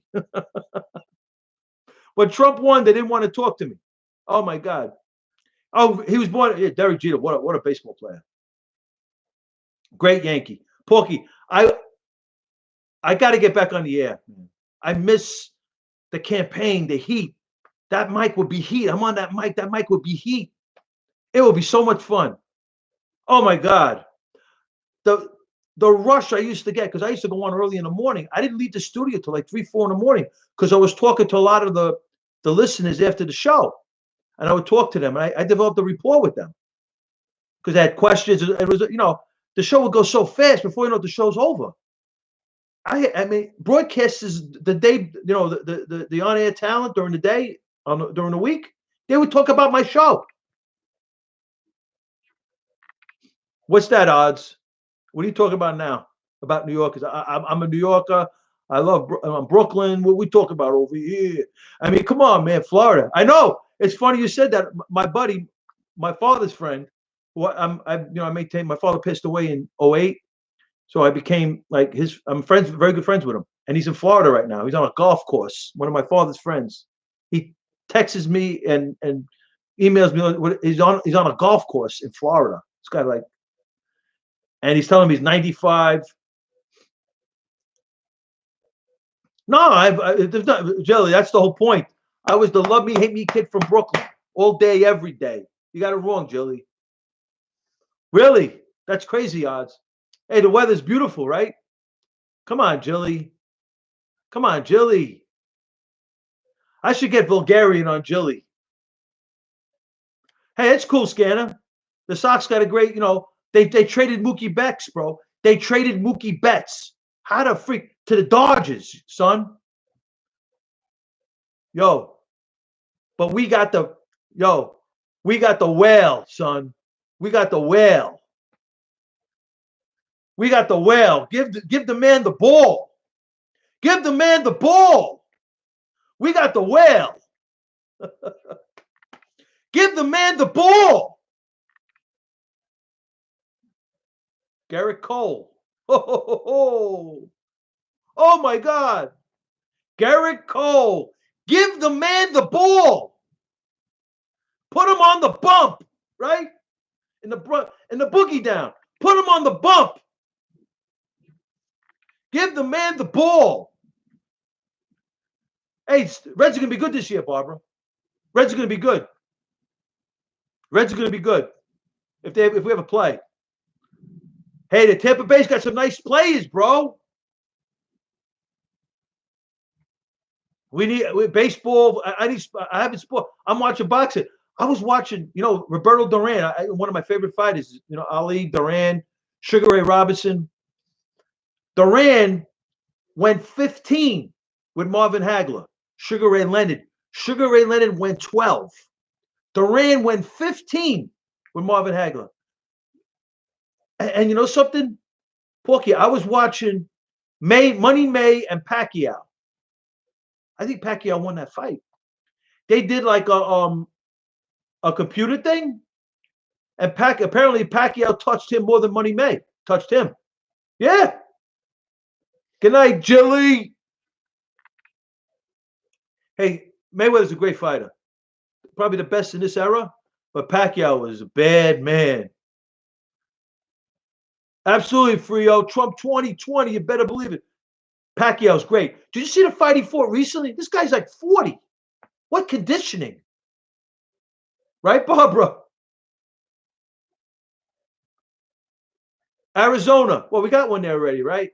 When Trump won, they didn't want to talk to me. Oh my God. Oh, he was born. Yeah, Derek Jeter. What a baseball player. Great Yankee. Porky, I got to get back on the air. I miss the campaign, the heat. That mic would be heat. I'm on that mic. That mic would be heat. It would be so much fun. Oh my God. The the rush I used to get, because I used to go on early in the morning. I didn't leave the studio till like 3, 4 in the morning, because I was talking to a lot of the listeners after the show. And I would talk to them. And I developed a rapport with them because I had questions. It was, the show would go so fast before you know it, the show's over. I mean, broadcast is the day, the on air talent during the day, during the week, they would talk about my show. What's that, odds? What are you talking about now? About New Yorkers? I'm a New Yorker. I'm Brooklyn. What we talk about over here? I mean, come on, man, Florida. I know it's funny you said that. My buddy, my father's friend, who I maintained. My father passed away in '08, so I became like his. I'm friends, very good friends with him, and he's in Florida right now. He's on a golf course. One of my father's friends. He texts me and emails me. He's on a golf course in Florida. This guy like, and he's telling me he's 95. No, there's not, Jelly. That's the whole point. I was the love me, hate me kid from Brooklyn, all day, every day. You got it wrong, Jelly. Really? That's crazy odds. Hey, the weather's beautiful, right? Come on, Jilly. Come on, Jilly. I should get Bulgarian on Jilly. Hey, it's cool, Scanner. The Sox got a great, they traded Mookie Betts, bro. They traded Mookie Betts. How the freak to the Dodgers, son. Yo, but we got the whale, son. We got the whale. We got the whale. Give the man the ball. Give the man the ball. We got the whale. Give the man the ball. Garrett Cole. Oh my God. Garrett Cole. Give the man the ball. Put him on the bump, right? In the boogie down. Put him on the bump. Give the man the ball. Hey, Reds are going to be good this year, Barbara. Reds are going to be good. Reds are going to be good if we have a play. Hey, the Tampa Bay's got some nice players, bro. We need baseball. I haven't sport. I'm watching boxing. I was watching, Roberto Duran, one of my favorite fighters. Ali, Duran, Sugar Ray Robinson. Duran went 15 with Marvin Hagler. Sugar Ray Leonard. Sugar Ray Leonard went 12. Duran went 15 with Marvin Hagler. And you know something, Porky? I was watching Money May and Pacquiao. I think Pacquiao won that fight. They did like a computer thing, and apparently Pacquiao touched him more than Money May touched him. Yeah. Good night, Jilly. Hey, Mayweather's a great fighter, probably the best in this era, but Pacquiao was a bad man. Absolutely, Frio. Trump 2020, you better believe it. Pacquiao's great. Did you see the fight he fought recently? This guy's like 40. What conditioning? Right, Barbara? Arizona. Well, we got one there already, right?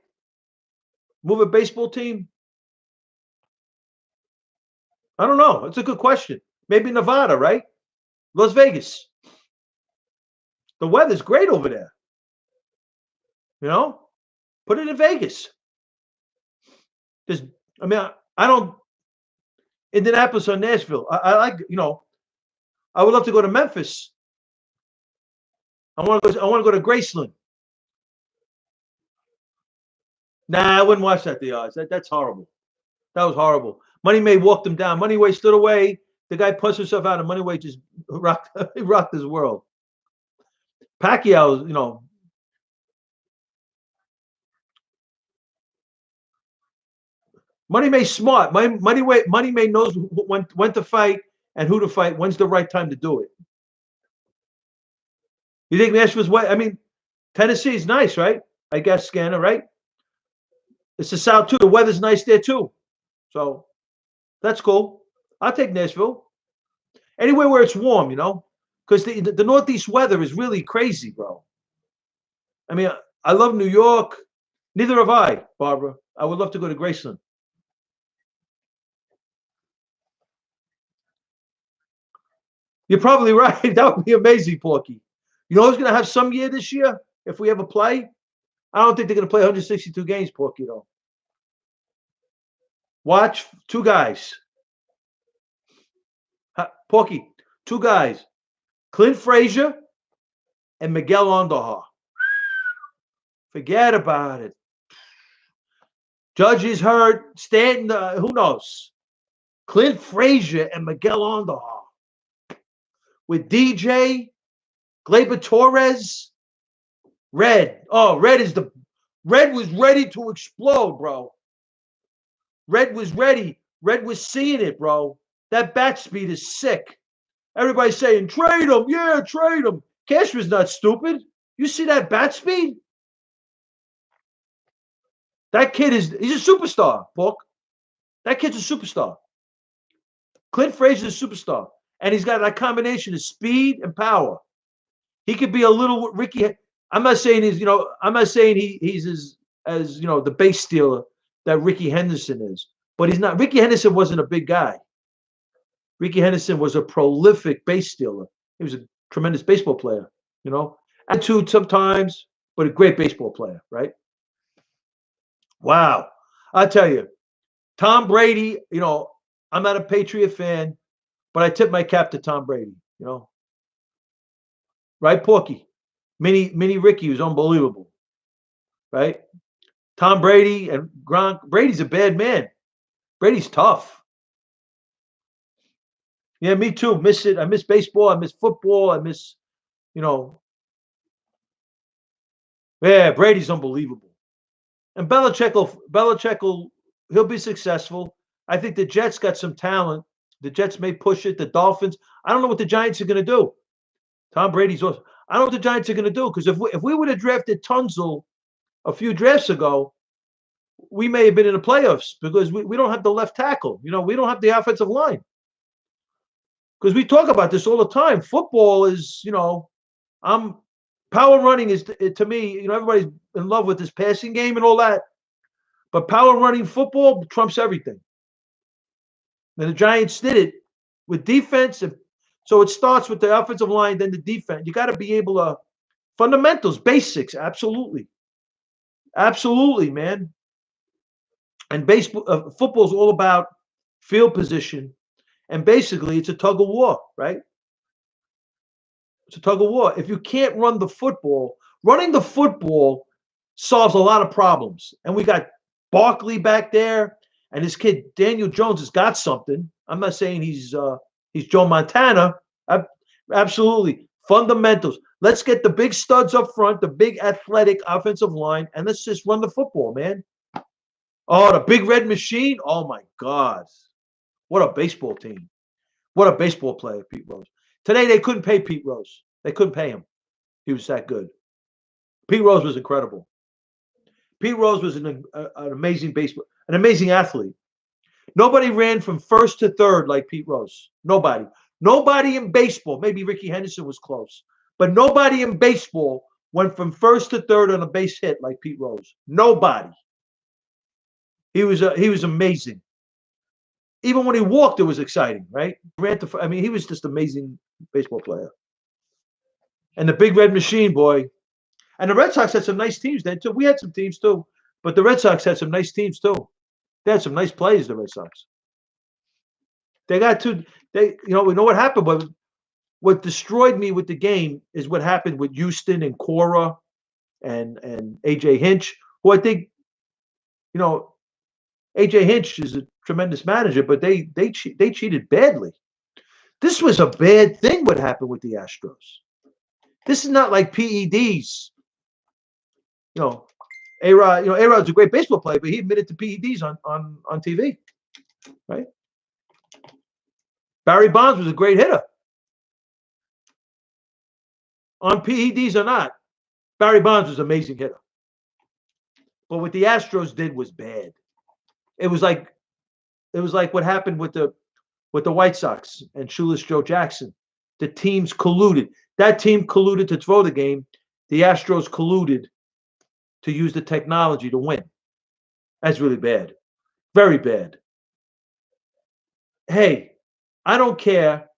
Move a baseball team. I don't know. It's a good question. Maybe Nevada, right? Las Vegas. The weather's great over there. You know, put it in Vegas. There's, I mean, I don't Indianapolis or Nashville. I like, I would love to go to Memphis. I want to go. I want to go to Graceland. Nah, I wouldn't watch that. The odds. That's horrible. That was horrible. Money May walked him down. Money Way stood away. The guy punched himself out, and Money Way just rocked. He rocked his world. Pacquiao, Money May smart. Money May knows when to fight and who to fight. When's the right time to do it? You think Nashville's way? I mean, Tennessee's nice, right? I guess Scanner, right? It's the South too. The weather's nice there too, so that's cool. I'll take Nashville. Anywhere where it's warm, because the Northeast weather is really crazy, bro. I mean, I love New York. Neither have I, Barbara. I would love to go to Graceland. You're probably right. That would be amazing, Porky. You know who's going to have some year this year if we ever play? I don't think they're going to play 162 games, Porky, though. Watch two guys. Porky, two guys. Clint Frazier and Miguel Andujar. Forget about it. Judge is hurt. Stanton, who knows? Clint Frazier and Miguel Andujar. With DJ, Gleyber Torres, Red. Oh, Red was ready to explode, bro. Red was ready. Red was seeing it, bro. That bat speed is sick. Everybody's saying, trade him. Yeah, trade him. Cash was not stupid. You see that bat speed? That kid he's a superstar, Book. That kid's a superstar. Clint Frazier's a superstar. And he's got that combination of speed and power. He could be a little Ricky. I'm not saying I'm not saying he's as the base stealer that Ricky Henderson is. But he's not. Ricky Henderson wasn't a big guy. Ricky Henderson was a prolific base stealer. He was a tremendous baseball player, attitude sometimes, but a great baseball player, right? Wow. I tell you, Tom Brady, I'm not a Patriot fan, but I tip my cap to Tom Brady, Right, Porky? Mini Ricky was unbelievable, right? Tom Brady and Gronk. Brady's a bad man. Brady's tough. Yeah, me too. Miss it. I miss baseball. I miss football. I miss, yeah, Brady's unbelievable. And Belichick he'll be successful. I think the Jets got some talent. The Jets may push it. The Dolphins. I don't know what the Giants are going to do. Tom Brady's awesome. I don't know what the Giants are going to do because if we would have drafted Tunzel a few drafts ago, we may have been in the playoffs because we don't have the left tackle. We don't have the offensive line. Because we talk about this all the time. Football is, power running is to me, everybody's in love with this passing game and all that. But power running football trumps everything. And the Giants did it with defense. So it starts with the offensive line, then the defense. You got to be able to fundamentals, basics, absolutely. Absolutely, man. And football is all about field position. And basically, it's a tug of war, right? It's a tug of war. If you can't run the football, running the football solves a lot of problems. And we got Barkley back there, and his kid Daniel Jones has got something. I'm not saying he's Joe Montana. Absolutely. Fundamentals. Let's get the big studs up front, the big athletic offensive line, and let's just run the football, man. Oh, the big red machine. Oh, my God. What a baseball team. What a baseball player, Pete Rose. Today, they couldn't pay Pete Rose. They couldn't pay him. He was that good. Pete Rose was incredible. Pete Rose was an amazing an amazing athlete. Nobody ran from first to third like Pete Rose. Nobody. Nobody in baseball. Maybe Ricky Henderson was close. But nobody in baseball went from first to third on a base hit like Pete Rose. Nobody. He was amazing. Even when he walked, it was exciting, right? I mean, he was just amazing baseball player. And the Big Red Machine, boy. And the Red Sox had some nice teams then too. We had some teams too, but the Red Sox had some nice teams too. They had some nice players. The Red Sox. They got two. We know what happened, but what destroyed me with the game is what happened with Houston and Cora and AJ Hinch, who I think, AJ Hinch is a tremendous manager, but they cheated badly. This was a bad thing. What happened with the Astros? This is not like PEDs. A-Rod, A-Rod's a great baseball player, but he admitted to PEDs on TV, right? Barry Bonds was a great hitter. On PEDs or not, Barry Bonds was an amazing hitter. But what the Astros did was bad. It was like what happened with the White Sox and Shoeless Joe Jackson. The teams colluded. That team colluded to throw the game. The Astros colluded to use the technology to win. That's really bad. Very bad. Hey, I don't care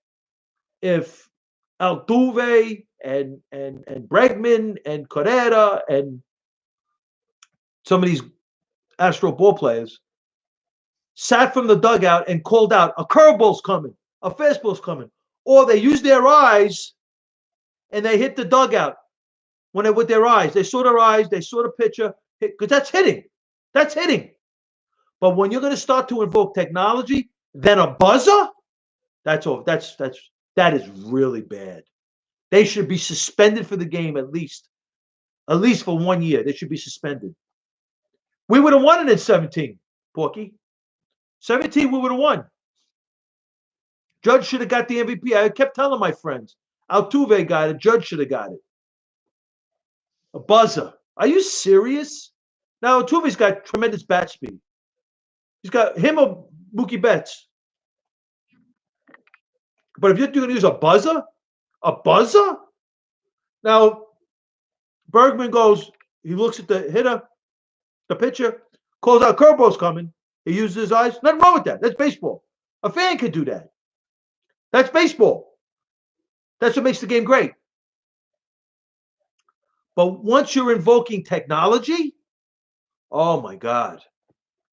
if Altuve and Bregman and Correa and some of these Astro ball players sat from the dugout and called out, a curveball's coming, a fastball's coming. Or they used their eyes and they hit the dugout with their eyes. They saw their eyes, they saw the pitcher, because that's hitting. That's hitting. But when you're going to start to invoke technology, then a buzzer, that is really bad. They should be suspended for the game at least for 1 year. They should be suspended. We would have won it in 17, Porky. 17, we would have won. Judge should have got the MVP. I kept telling my friends, Altuve got it. Judge should have got it. A buzzer. Are you serious? Now, Altuve's got tremendous bat speed. He's got him or Mookie Betts. But if you're going to use a buzzer? Now, Bergman goes, he looks at the hitter, the pitcher, calls out curveball's coming. He uses his eyes. Nothing wrong with that. That's baseball. A fan could do that. That's baseball. That's what makes the game great. But once you're invoking technology, oh my God,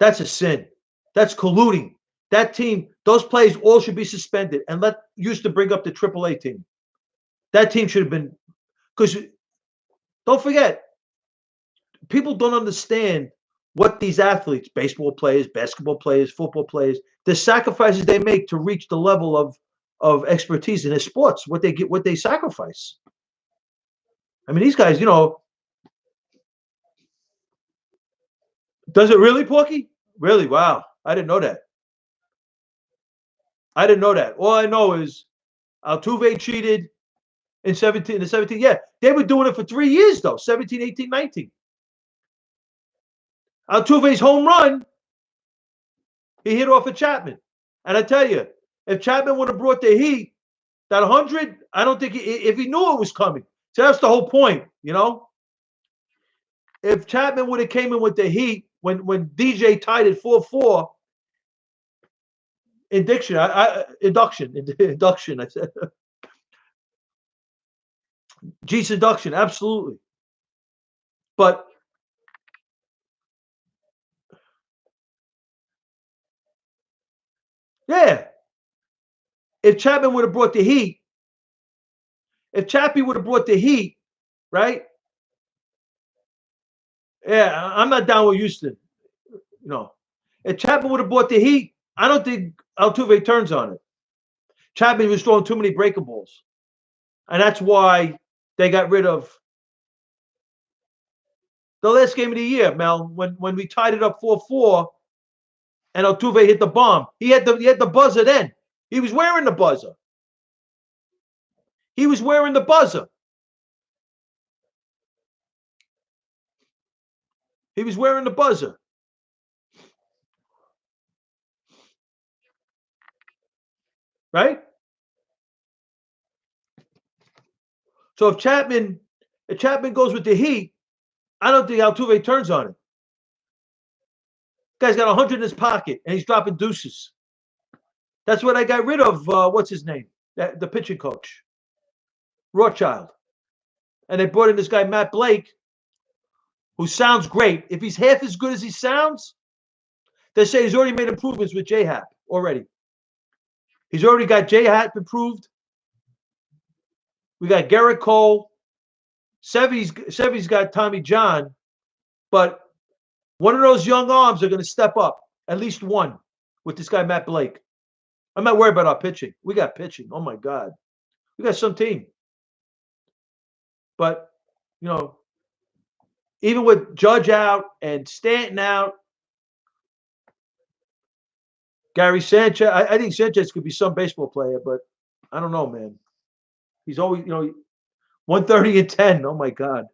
that's a sin. That's colluding. That team, those players all should be suspended and used to bring up the AAA team. That team should have been, because don't forget, people don't understand what these athletes, baseball players, basketball players, football players, the sacrifices they make to reach the level of expertise in their sports, what they sacrifice. I mean, these guys, does it really, Porky? Really? Wow. I didn't know that. All I know is Altuve cheated in 17. Yeah, they were doing it for 3 years, though, 17, 18, 19. Altuve's home run, he hit off of Chapman. And I tell you, if Chapman would have brought the heat, that 100, I don't think if he knew it was coming. So that's the whole point, If Chapman would have came in with the heat when DJ tied it 4-4, induction, I said. G's induction, absolutely. But yeah, if Chapman would have brought the heat, if Chappie would have brought the heat, right? Yeah, I'm not down with Houston. If Chapman would have brought the heat, I don't think Altuve turns on it. Chapman was throwing too many breaking balls. And that's why they got rid of the last game of the year, Mel, when we tied it up 4-4 and Altuve hit the bomb. He had the buzzer then. He was wearing the buzzer. He was wearing the buzzer. He was wearing the buzzer. Right? So if Chapman goes with the heat, I don't think Altuve turns on it. Guy's got 100 in his pocket and he's dropping deuces. That's what I got rid of. What's his name? The pitching coach, Rothschild. And they brought in this guy, Matt Blake, who sounds great. If he's half as good as he sounds, they say he's already made improvements with J-Hap already. He's already got J-Hap improved. We got Garrett Cole. Sevy's got Tommy John. But one of those young arms are going to step up, at least one, with this guy, Matt Blake. I'm not worried about our pitching. We got pitching. Oh, my God. We got some team. But, even with Judge out and Stanton out, Gary Sanchez, I think Sanchez could be some baseball player, but I don't know, man. He's always, 130-10. Oh, my God.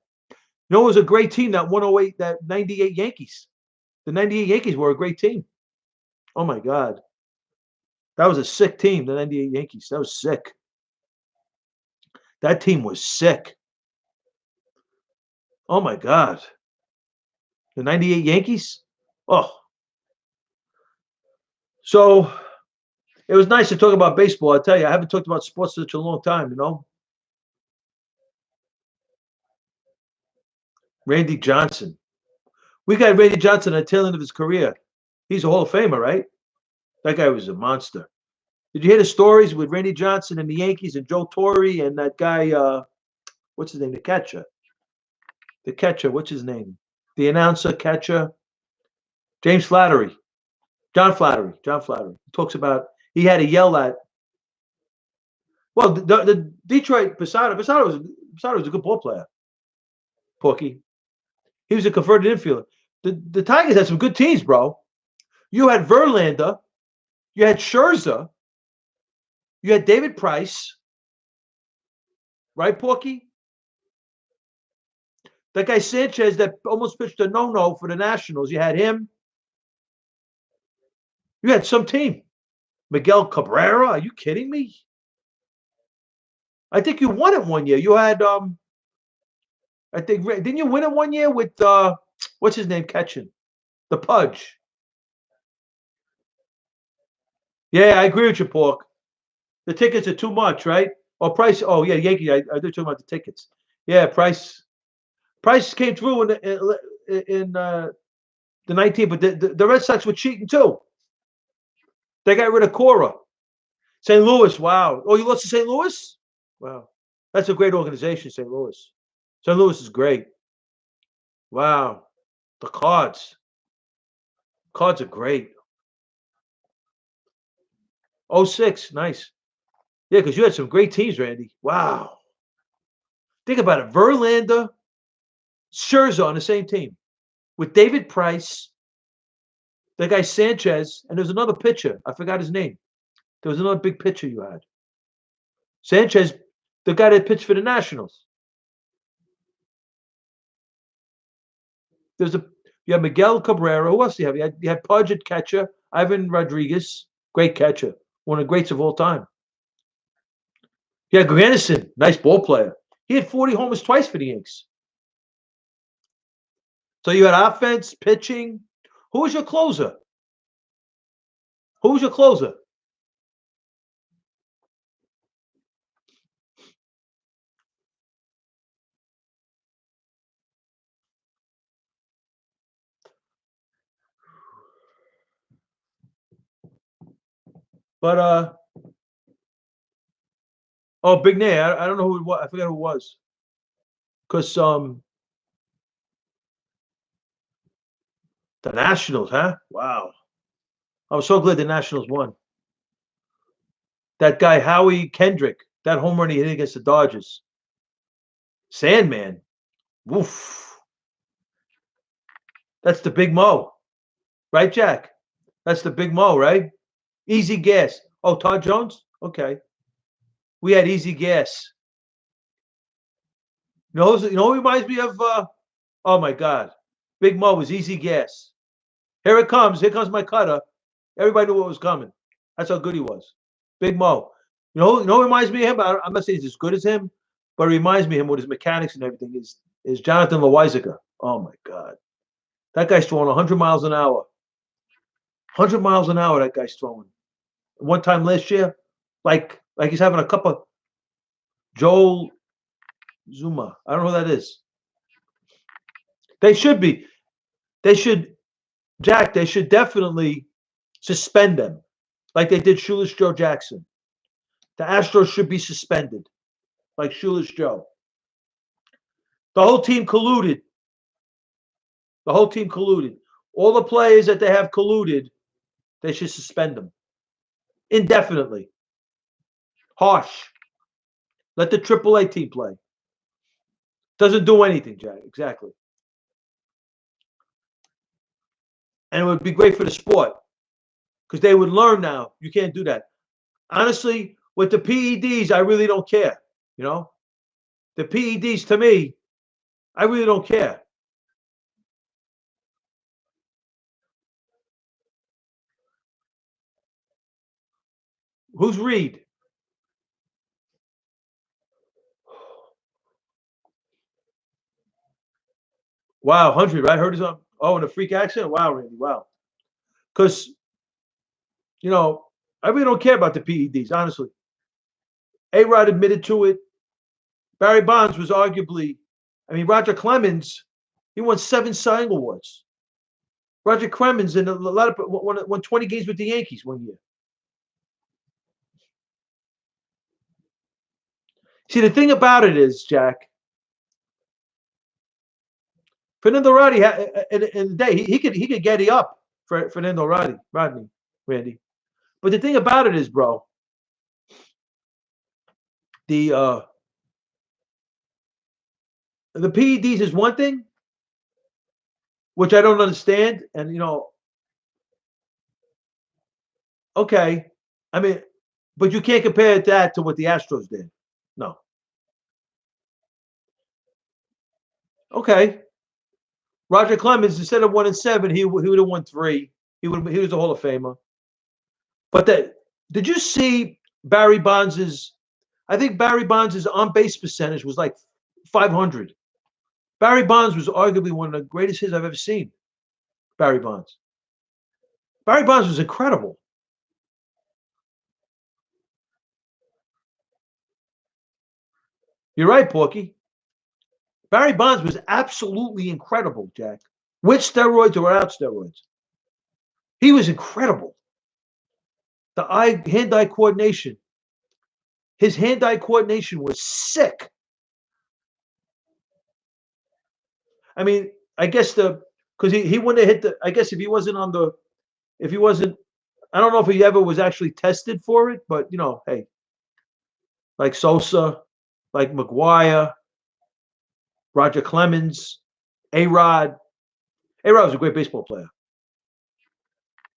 It was a great team, that 108, that 98 Yankees. The 98 Yankees were a great team. Oh, my God. That was a sick team, the 98 Yankees. That was sick. That team was sick. Oh, my God. The 98 Yankees? Oh. So, it was nice to talk about baseball. I tell you, I haven't talked about sports in such a long time, Randy Johnson. We got Randy Johnson at the tail end of his career. He's a Hall of Famer, right? That guy was a monster. Did you hear the stories with Randy Johnson and the Yankees and Joe Torre and that guy, what's his name? The catcher. The catcher, what's his name? The announcer, catcher. James Flattery. John Flattery. He talks about he had to yell at. Well, the Detroit Posada was a good ball player. Porky. He was a converted infielder. The Tigers had some good teams, bro. You had Verlander. You had Scherzer. You had David Price. Right, Porky? That guy Sanchez that almost pitched a no-no for the Nationals. You had him. You had some team. Miguel Cabrera. Are you kidding me? I think you won it one year. You had I think didn't you win it one year with what's his name catching? The Pudge. Yeah, I agree with you, Pork. The tickets are too much, right? Or Price. Oh yeah, Yankee. I do talking about the tickets. Yeah, Price. Price came through in the 19th, but the Red Sox were cheating too. They got rid of Cora. St. Louis. Wow. Oh, you lost to St. Louis? Wow. That's a great organization, St. Louis. St. Louis is great. Wow. The Cards. Cards are great. 06. Nice. Yeah, because you had some great teams, Randy. Wow. Think about it. Verlander, Scherzer on the same team with David Price, that guy Sanchez, and there's another pitcher. I forgot his name. There was another big pitcher you had. Sanchez, the guy that pitched for the Nationals. You have Miguel Cabrera. Who else do you have? You had Pudge at catcher, Ivan Rodriguez, great catcher, one of the greats of all time. You had Granderson, nice ball player. He had 40 homers twice for the Yanks. So you had offense, pitching. Who was your closer? But Big Nay. I don't know who it was. I forget who it was. Because the Nationals, huh? Wow. I was so glad the Nationals won. That guy Howie Kendrick, that home run he hit against the Dodgers. Sandman. Woof. That's the Big Mo. Right, Jack? That's the Big Mo, right? Easy Gas. Oh, Todd Jones? Okay. We had Easy Gas. You know who reminds me of? Oh, my God. Big Mo was Easy Gas. Here it comes. Here comes my cutter. Everybody knew what was coming. That's how good he was. Big Mo. You know who reminds me of him? I'm not saying he's as good as him, but it reminds me of him with his mechanics and everything is Jonathan Loizaga. Oh, my God. That guy's throwing 100 miles an hour. 100 miles an hour that guy's throwing. one time last year, like he's having a cup of Joel Zuma. I don't know who that is. They should be. They should, Jack. They should definitely suspend them, like they did Shoeless Joe Jackson. The Astros should be suspended, like Shoeless Joe. The whole team colluded. The whole team colluded. All the players that they have colluded, they should suspend them indefinitely. Harsh. Let the AAA team play. Doesn't do anything, Jack. Exactly. And it would be great for the sport because they would learn now. You can't do that. Honestly, with the PEDs, I really don't care. You know, the PEDs to me, I really don't care. Who's Reed? Wow, 100, right? Heard his on. Oh, in a freak accident? Wow, Randy. Wow. Because, you know, I really don't care about the PEDs, honestly. A-Rod admitted to it. Barry Bonds was arguably, I mean, Roger Clemens, he won 7 Cy Young Awards. Roger Clemens in a lot of won 20 games with the Yankees one year. See, the thing about it is, Jack, Fernando Rodney in the day he could get you up for Fernando Rodney, Randy. But the thing about it is, bro, the uh the PEDs is one thing, which I don't understand, and okay, I mean, but you can't compare that to what the Astros did. No, okay. Roger Clemens, instead of 1-7, he would have won 3. He was a Hall of Famer. But did you see Barry Bonds's? I think Barry Bonds's on base percentage was like 500. Barry Bonds was arguably one of the greatest hits I've ever seen. Barry Bonds. Barry Bonds was incredible. You're right, Porky. Barry Bonds was absolutely incredible, Jack. With steroids or without steroids. He was incredible. The hand-eye coordination. His hand-eye coordination was sick. I mean, I guess because he wouldn't have hit the. I guess if he wasn't on the, if he wasn't, I don't know if he ever was actually tested for it, but hey, like Sosa, like McGuire, Roger Clemens, A-Rod. A-Rod was a great baseball player.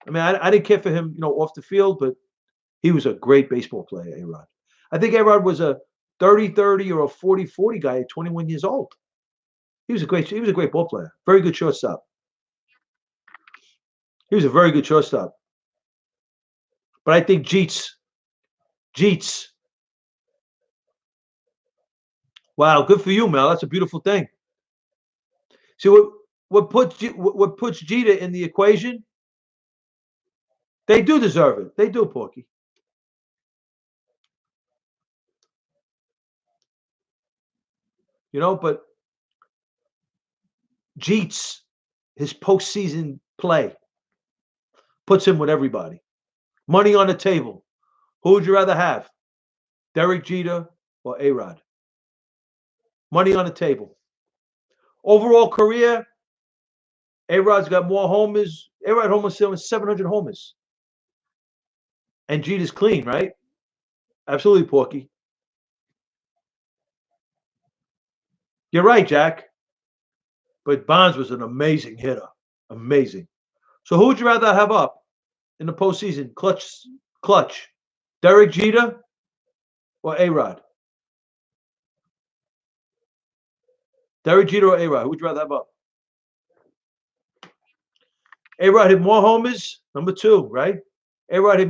I mean, I didn't care for him, off the field, but he was a great baseball player, A-Rod. I think A-Rod was a 30-30 or a 40-40 guy at 21 years old. He was a great ball player. Very good shortstop. He was a very good shortstop. But I think Jeets. Wow, good for you, Mel. That's a beautiful thing. See what puts Jeter in the equation? They do deserve it. They do, Porky. But Jeets, his postseason play puts him with everybody. Money on the table. Who would you rather have? Derek Jeter or A-Rod? Money on the table. Overall career, A-Rod's got more homers. A-Rod almost 700 homers. And Jeter's clean, right? Absolutely, Porky. You're right, Jack. But Bonds was an amazing hitter. Amazing. So who would you rather have up in the postseason? Clutch. Derek Jeter or A-Rod? Derek Jeter or A-Rod? Who would you rather have up? A-Rod hit more homers. Number 2, right? A-Rod hit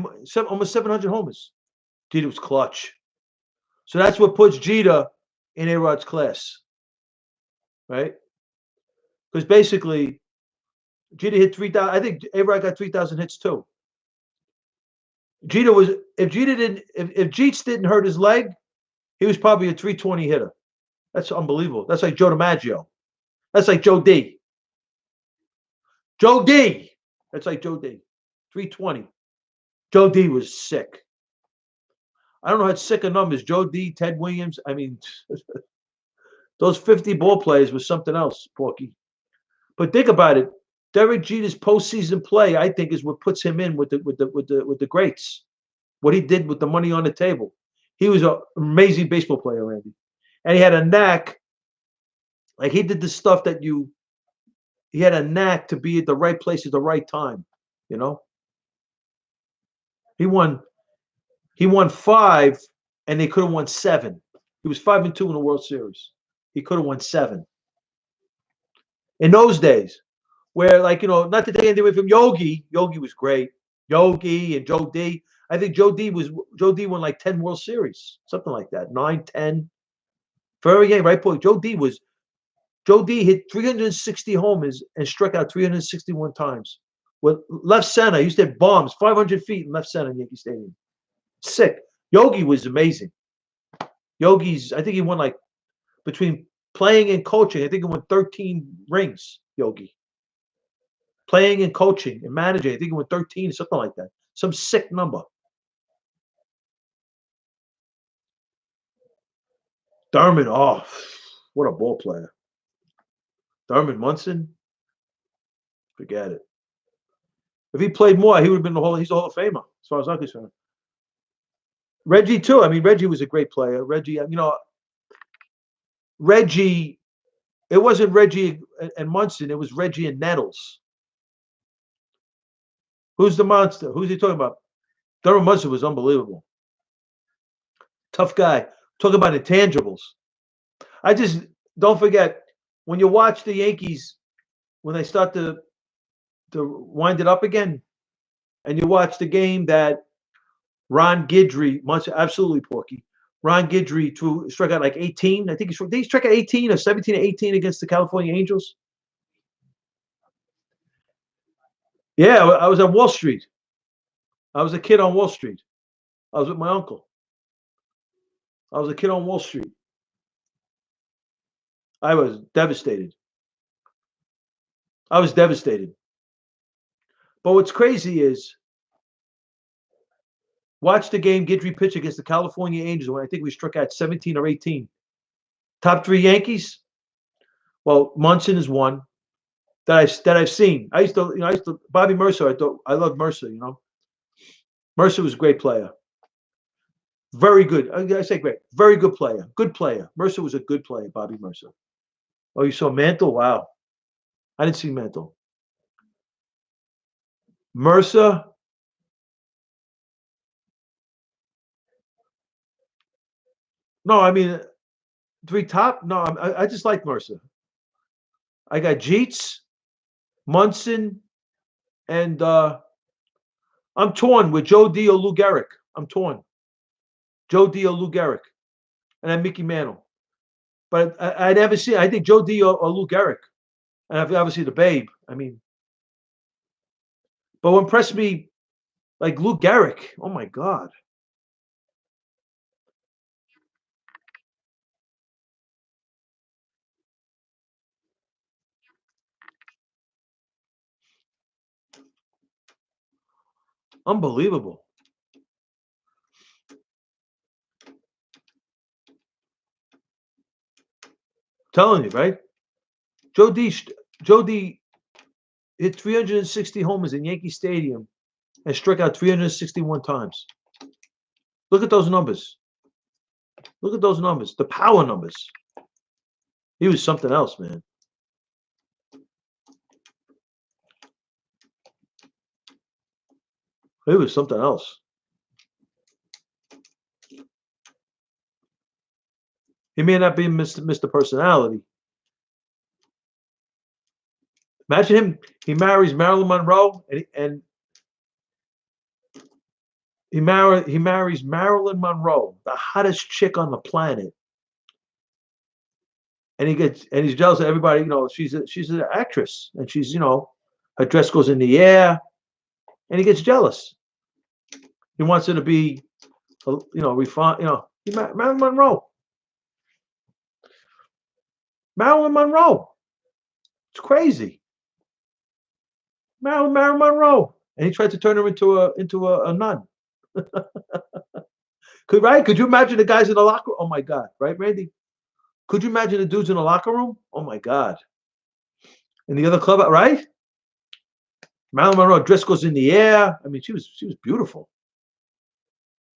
almost 700 homers. Jeter was clutch. So that's what puts Jeter in A-Rod's class, right? Because basically, Jeter hit 3,000. I think A-Rod got 3,000 hits too. Jeter was if Jeter didn't if Jeets didn't hurt his leg, he was probably a 320 hitter. That's unbelievable. That's like Joe DiMaggio. That's like Joe D. Joe D. That's like Joe D. 320. Joe D was sick. I don't know how sick of numbers. Joe D, Ted Williams. I mean, those 50 ball players was something else, Porky. But think about it. Derek Jeter's postseason play, I think, is what puts him in with the greats. What he did with the money on the table. He was an amazing baseball player, Randy. And he had a knack, like he did the stuff that he had a knack to be at the right place at the right time. You know? He won five, and they could have won seven. He was 5-2 in the World Series. He could have won seven. In those days, where not to take anything away from Yogi. Yogi was great. Yogi and Joe D. I think Joe D won like 10 World Series, something like that. 9, 10. For every game, right? Joe D hit 360 homers and struck out 361 times. With left center, he used to hit bombs 500 feet in left center in Yankee Stadium. Sick. Yogi was amazing. I think he won like between playing and coaching, I think he won 13 rings, Yogi. Playing and coaching and managing, I think he won 13, something like that. Some sick number. Thurman, oh, what a ball player. Thurman Munson, forget it. If he played more, he would have been he's a Hall of Famer, as far as I'm concerned. Reggie, too. I mean, Reggie was a great player. Reggie, Reggie, it wasn't Reggie and Munson, it was Reggie and Nettles. Who's the monster? Who's he talking about? Thurman Munson was unbelievable. Tough guy. Talk about intangibles. I just don't forget when you watch the Yankees when they start to wind it up again, and you watch the game that Ron Guidry, absolutely Porky. Ron Guidry struck out like 18. I think he struck out 18 or 17 or 18 against the California Angels. Yeah, I was at Wall Street. I was a kid on Wall Street. I was with my uncle. I was a kid on Wall Street. I was devastated. I was devastated. But what's crazy is watch the game Guidry pitch against the California Angels when I think we struck out 17 or 18. Top three Yankees? Well, Munson is one that I've seen. I used to Bobby Mercer. I loved Mercer. Mercer was a great player. Very good. I say great. Very good player. Good player. Mercer was a good player. Bobby Mercer. Oh, you saw Mantle? Wow. I didn't see Mantle. Mercer. No, I mean, three top? No, I just like Mercer. I got Jeets, Munson, and I'm torn with Joe D. or Lou Gehrig. I'm torn. Joe D. or Lou Gehrig. And then Mickey Mantle. But I never see. I think Joe D. or Lou Gehrig. And obviously the Babe. I mean, but what impressed me, like Lou Gehrig. Oh my God. Unbelievable. Telling you, right? Joe D. hit 360 homers in Yankee Stadium and struck out 361 times. Look at those numbers. Look at those numbers. The power numbers. He was something else, man. He was something else. He may not be Mr. Personality. Imagine him. He marries Marilyn Monroe, and he marries Marilyn Monroe, the hottest chick on the planet. And he's jealous of everybody. She's an actress, and she's her dress goes in the air, and he gets jealous. He wants her to be, refined. Marilyn Monroe. Marilyn Monroe. It's crazy. Marilyn Monroe. And he tried to turn her into a nun. Could you imagine the guys in the locker room? Oh my God, right, Randy? Could you imagine the dudes in the locker room? Oh my God. In the other club, right? Marilyn Monroe dress goes in the air. I mean, she was beautiful.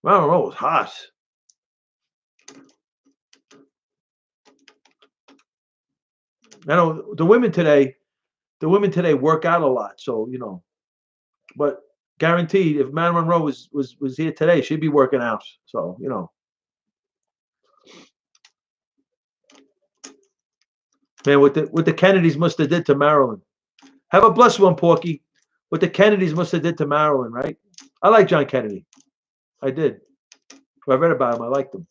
Marilyn Monroe was hot. I know the women today work out a lot. So, but guaranteed, if Marilyn Monroe was here today, she'd be working out. So, man, what the Kennedys must have did to Marilyn. Have a blessed one, Porky. What the Kennedys must have did to Marilyn, right? I like John Kennedy. I did. I read about him. I liked him.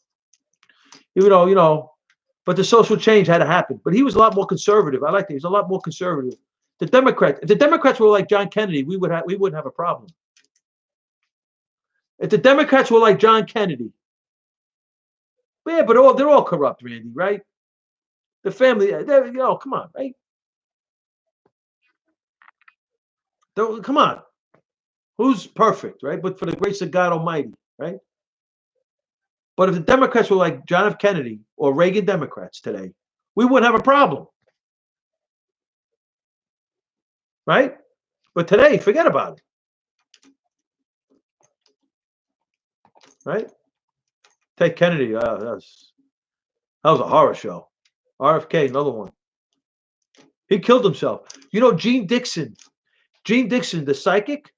Even though, but the social change had to happen. But he was a lot more conservative. I liked him. He was a lot more conservative. If the Democrats were like John Kennedy, we wouldn't have a problem. If the Democrats were like John Kennedy, yeah, but they're all corrupt, Randy, right? The family, come on, right? Come on. Who's perfect, right? But for the grace of God Almighty, right? But if the Democrats were like John F. Kennedy or Reagan Democrats today, we wouldn't have a problem. Right? But today, forget about it. Right? Take Kennedy. That was a horror show. RFK, another one. He killed himself. Gene Dixon, the psychic,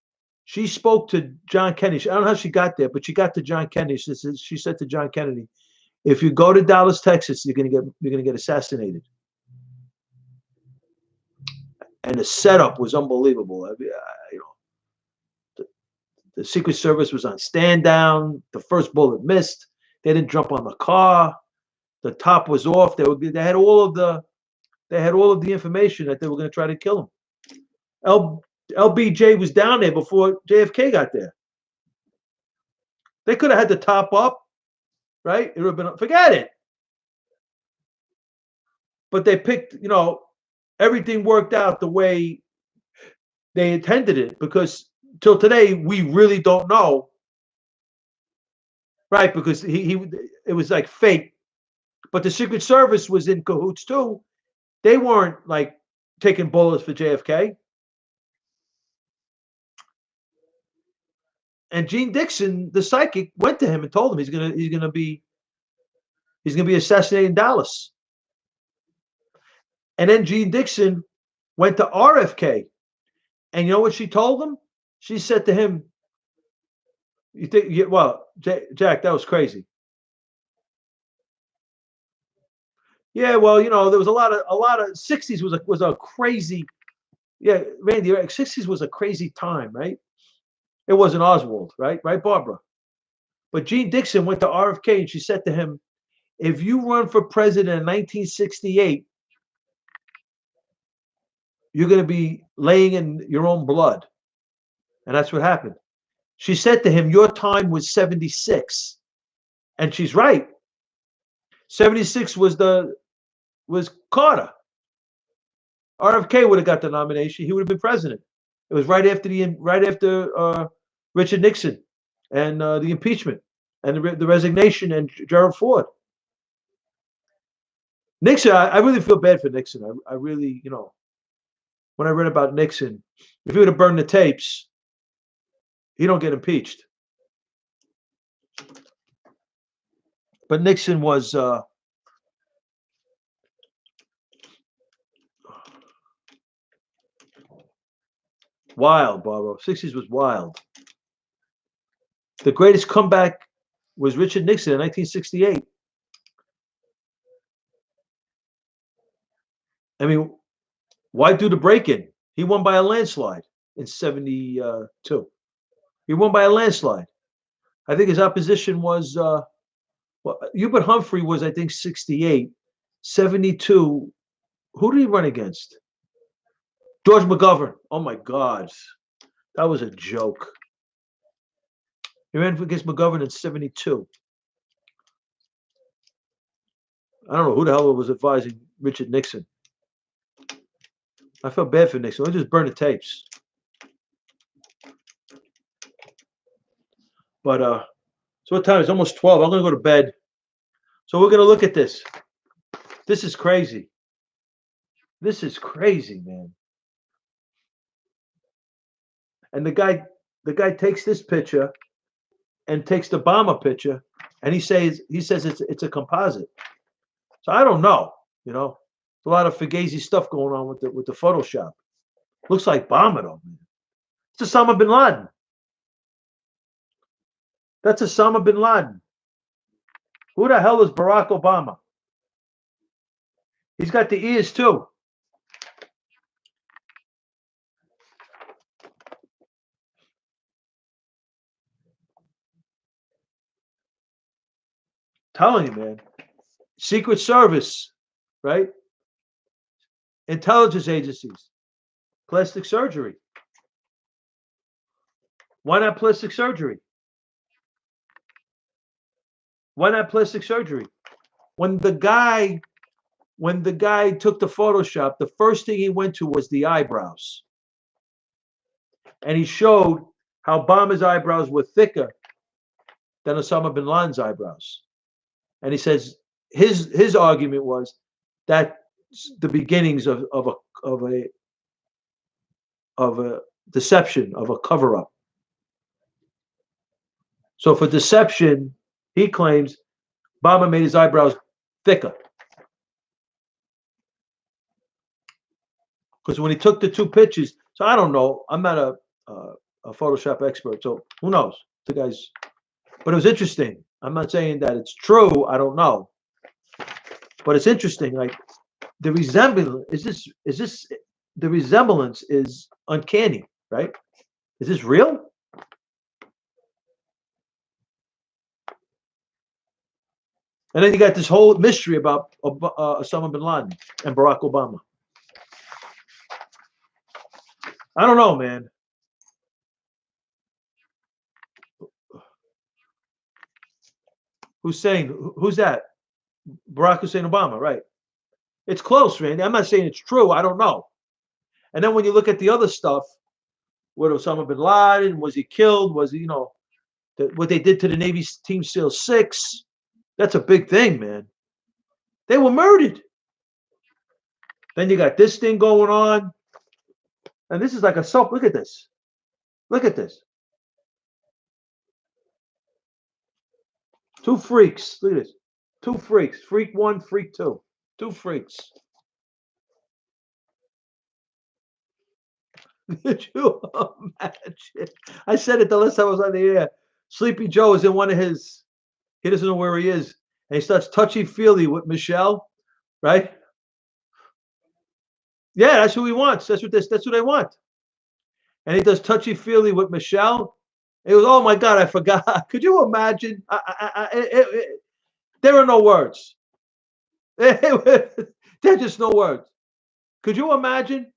she spoke to John Kennedy. I don't know how she got there, but she got to John Kennedy. She said to John Kennedy, "If you go to Dallas, Texas, you're gonna get assassinated." And the setup was unbelievable. The Secret Service was on stand down. The first bullet missed. They didn't jump on the car. The top was off. They had all of the information that they were going to try to kill him. LBJ was down there before JFK got there. They could have had the top up, right? It would have been, forget it. But they picked, everything worked out the way they intended it, because till today we really don't know, right? Because it was like fake. But the Secret Service was in cahoots too. They weren't like taking bullets for JFK. And Gene Dixon, the psychic, went to him and told him he's gonna be assassinated in Dallas. And then Gene Dixon went to RFK, and you know what she told him? She said to him, "You think? Well, Jack, that was crazy." Yeah, well, there was a lot of 60s was a crazy. Yeah, Randy, right? 60s was a crazy time, right? It wasn't Oswald, right? Right, Barbara? But Gene Dixon went to RFK and she said to him, "If you run for president in 1968, you're going to be laying in your own blood." And that's what happened. She said to him, "Your time was 76." And she's right. 76 was Carter. RFK would have got the nomination. He would have been president. It was right after Richard Nixon and the impeachment and the resignation and Gerald Ford. Nixon, I really feel bad for Nixon. I really, when I read about Nixon, if he would have burned the tapes, he don't get impeached. But Nixon was wild, Barbara. 60s was wild. The greatest comeback was Richard Nixon in 1968. I mean, why do the break-in? He won by a landslide in 72. He won by a landslide. I think his opposition was, Hubert Humphrey was, I think, 68. 72. Who did he run against? George McGovern. Oh, my God. That was a joke. He ran against McGovern in 72. I don't know who the hell was advising Richard Nixon. I felt bad for Nixon. I just burned the tapes. But so what time? It's almost 12. I'm gonna go to bed. So we're gonna look at this. This is crazy. This is crazy, man. And the guy takes this picture and takes the Obama picture, and he says it's a composite. So I don't know. There's a lot of fugazi stuff going on with the Photoshop. Looks like Obama though, man. It's Osama bin Laden. That's Osama bin Laden. Who the hell is Barack Obama? He's got the ears too. Telling you, man. Secret Service, right? Intelligence agencies. Plastic surgery. Why not plastic surgery? Why not plastic surgery? When the guy took the Photoshop, the first thing he went to was the eyebrows. And he showed how Obama's eyebrows were thicker than Osama bin Laden's eyebrows. And he says his argument was that the beginnings of a deception, of a cover-up. So for deception, he claims Obama made his eyebrows thicker. Because when he took the two pictures, so I don't know, I'm not a Photoshop expert, so who knows? The guy's, but it was interesting. I'm not saying that it's true. I don't know, but it's interesting. Like the resemblance the resemblance is uncanny, right? Is this real? And then you got this whole mystery about Osama bin Laden and Barack Obama. I don't know, man. Who's that? Barack Hussein Obama, right? It's close, Randy. I'm not saying it's true. I don't know. And then when you look at the other stuff, what Osama bin Laden, was he killed? Was he, what they did to the Navy Team SEAL 6? That's a big thing, man. They were murdered. Then you got this thing going on. And this is like a soap. Look at this. Look at this. Two freaks. Look at this. Two freaks. Freak one, freak two. Two freaks. Could you imagine? I said it the last time I was on the air. Sleepy Joe is in one of his, he doesn't know where he is. And he starts touchy-feely with Michelle, right? Yeah, that's who he wants. That's what they want. And he does touchy-feely with Michelle. He goes, oh my God, I forgot. Could you imagine? There are no words. There are just no words. Could you imagine?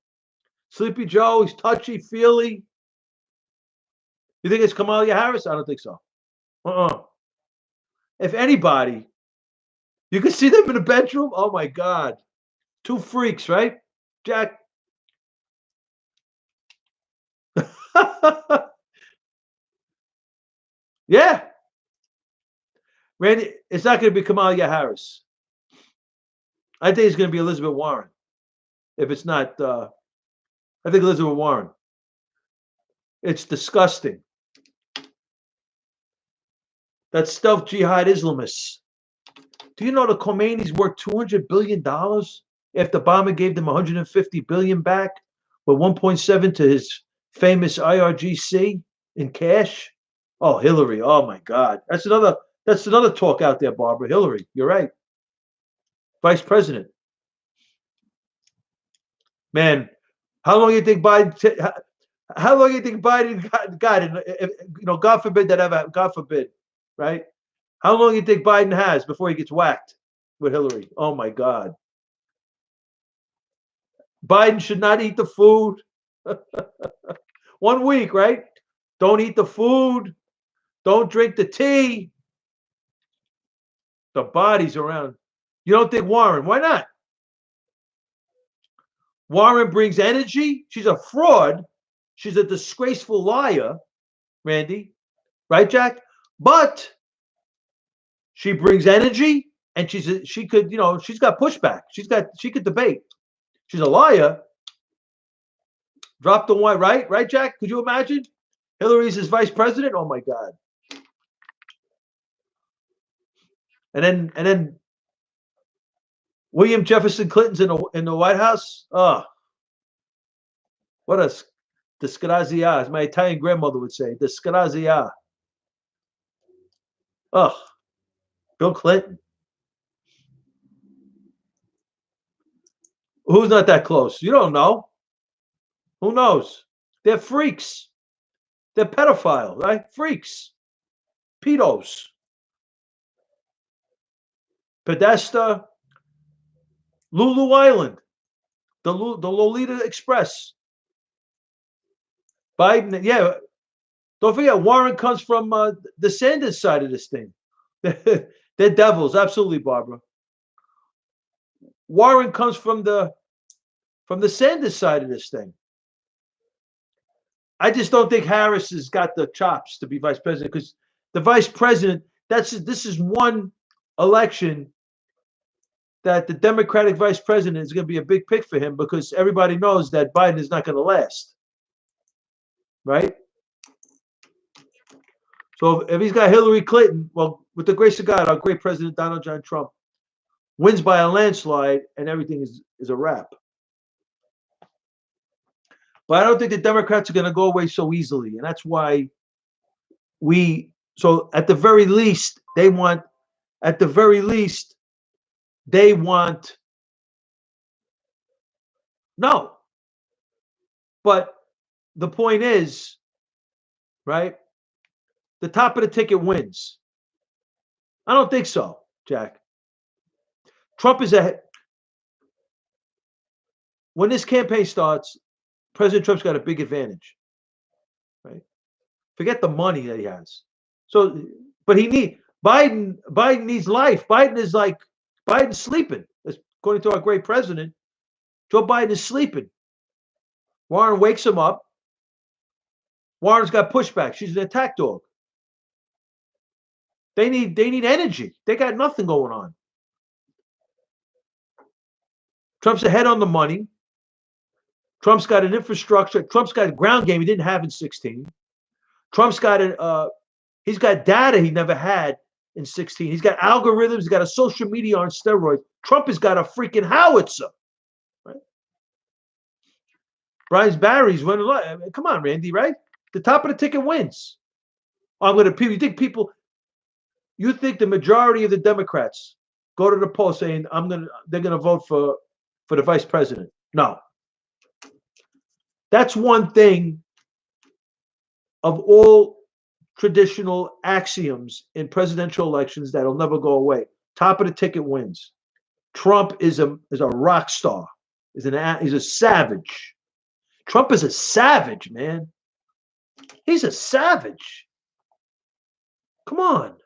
Sleepy Joe, he's touchy-feely. You think it's Kamala Harris? I don't think so. If anybody, you can see them in the bedroom. Oh my God. Two freaks, right? Jack. Yeah. Randy, it's not going to be Kamala Harris. I think it's going to be Elizabeth Warren. If it's not, I think Elizabeth Warren. It's disgusting. That stealth jihad Islamists. Do you know the Khomeinis worth $200 billion after Obama gave them $150 billion back, with 1.7 to his famous IRGC in cash? Oh, Hillary. Oh my God. That's another talk out there, Barbara. Hillary. You're right. Vice President. Man, how long do you think Biden? How long do you think Biden got? God forbid that ever. God forbid, right? How long do you think Biden has before he gets whacked with Hillary? Oh my God. Biden should not eat the food. 1 week, right? Don't eat the food. Don't drink the tea. The body's around. You don't think Warren? Why not? Warren brings energy. She's a fraud. She's a disgraceful liar, Randy. Right, Jack? But she brings energy, and she could, she's got pushback. She could debate. She's a liar. Drop the one, right? Right, Jack? Could you imagine? Hillary's his vice president? Oh my God. And then William Jefferson Clinton's in the White House. Oh, what a disgrazia, as my Italian grandmother would say. Disgrazia. Oh, Bill Clinton. Who's not that close? You don't know. Who knows? They're freaks. They're pedophiles, right? Freaks. Pedos. Podesta. Lulu Island. The Lolita Express. Biden. Yeah. Don't forget, Warren comes from the Sanders side of this thing. They're devils. Absolutely, Barbara. Warren comes from the Sanders side of this thing. I just don't think Harris has got the chops to be vice president, because the vice president, this is one election that the Democratic vice president is going to be a big pick for him, because everybody knows that Biden is not going to last. Right? So if he's got Hillary Clinton, well, with the grace of God, our great president Donald John Trump wins by a landslide, and everything is a wrap. But I don't think the Democrats are going to go away so easily, and that's why so at the very least, they want no. But the point is, right, the top of the ticket wins. I don't think so, Jack. Trump is ahead. When this campaign starts, President Trump's got a big advantage, right? Forget the money that he has. So, but Biden needs life. Biden's sleeping. According to our great president, Joe Biden is sleeping. Warren wakes him up. Warren's got pushback. She's an attack dog. They need energy. They got nothing going on. Trump's ahead on the money. Trump's got an infrastructure. Trump's got a ground game he didn't have in 16. Trump's got he's got data he never had in 16. He's got algorithms. He's got a social media on steroids. Trump has got a freaking howitzer. Right? Brian Barry's winning. Come on, Randy, right? The top of the ticket wins. You think the majority of the Democrats go to the poll saying they're gonna vote for the vice president? No. That's one thing of all traditional axioms in presidential elections that'll never go away. Top of the ticket wins. Trump is a rock star. He's a savage. Trump is a savage, man. He's a savage. Come on.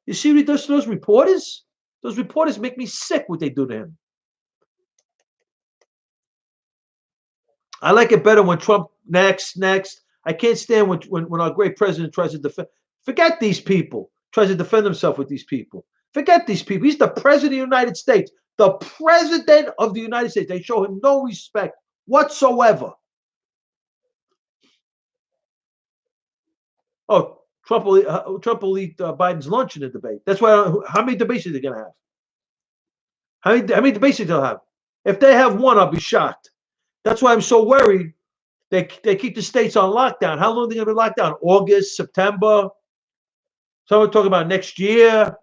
You see what he does to those reporters? Those reporters make me sick what they do to him. I like it better when Trump next. I can't stand when our great president tries to defend. Forget these people. Tries to defend himself with these people. Forget these people. He's the president of the United States. The president of the United States. They show him no respect whatsoever. Oh, Trump will eat Biden's lunch in the debate. That's why. How many debates are they going to have? How many debates are they going to have? If they have one, I'll be shocked. That's why I'm so worried. They keep the states on lockdown. How long are they going to be locked down? August, September? Someone talking about next year,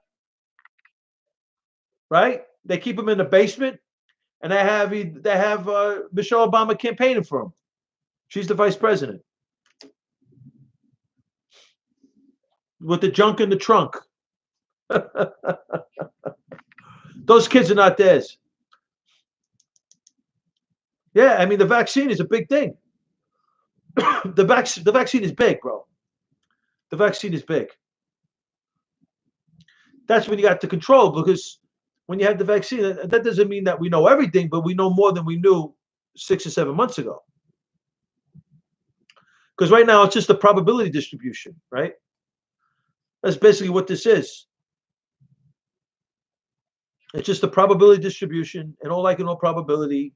right? They keep them in the basement, and they have Michelle Obama campaigning for him. She's the vice president with the junk in the trunk. Those kids are not theirs. Yeah, I mean, the vaccine is a big thing. The vaccine is big, bro. The vaccine is big. That's when you got to control, because when you have the vaccine, that doesn't mean that we know everything, but we know more than we knew 6 or 7 months ago. Because right now it's just a probability distribution, right? That's basically what this is. It's just a probability distribution, and all like in all probability,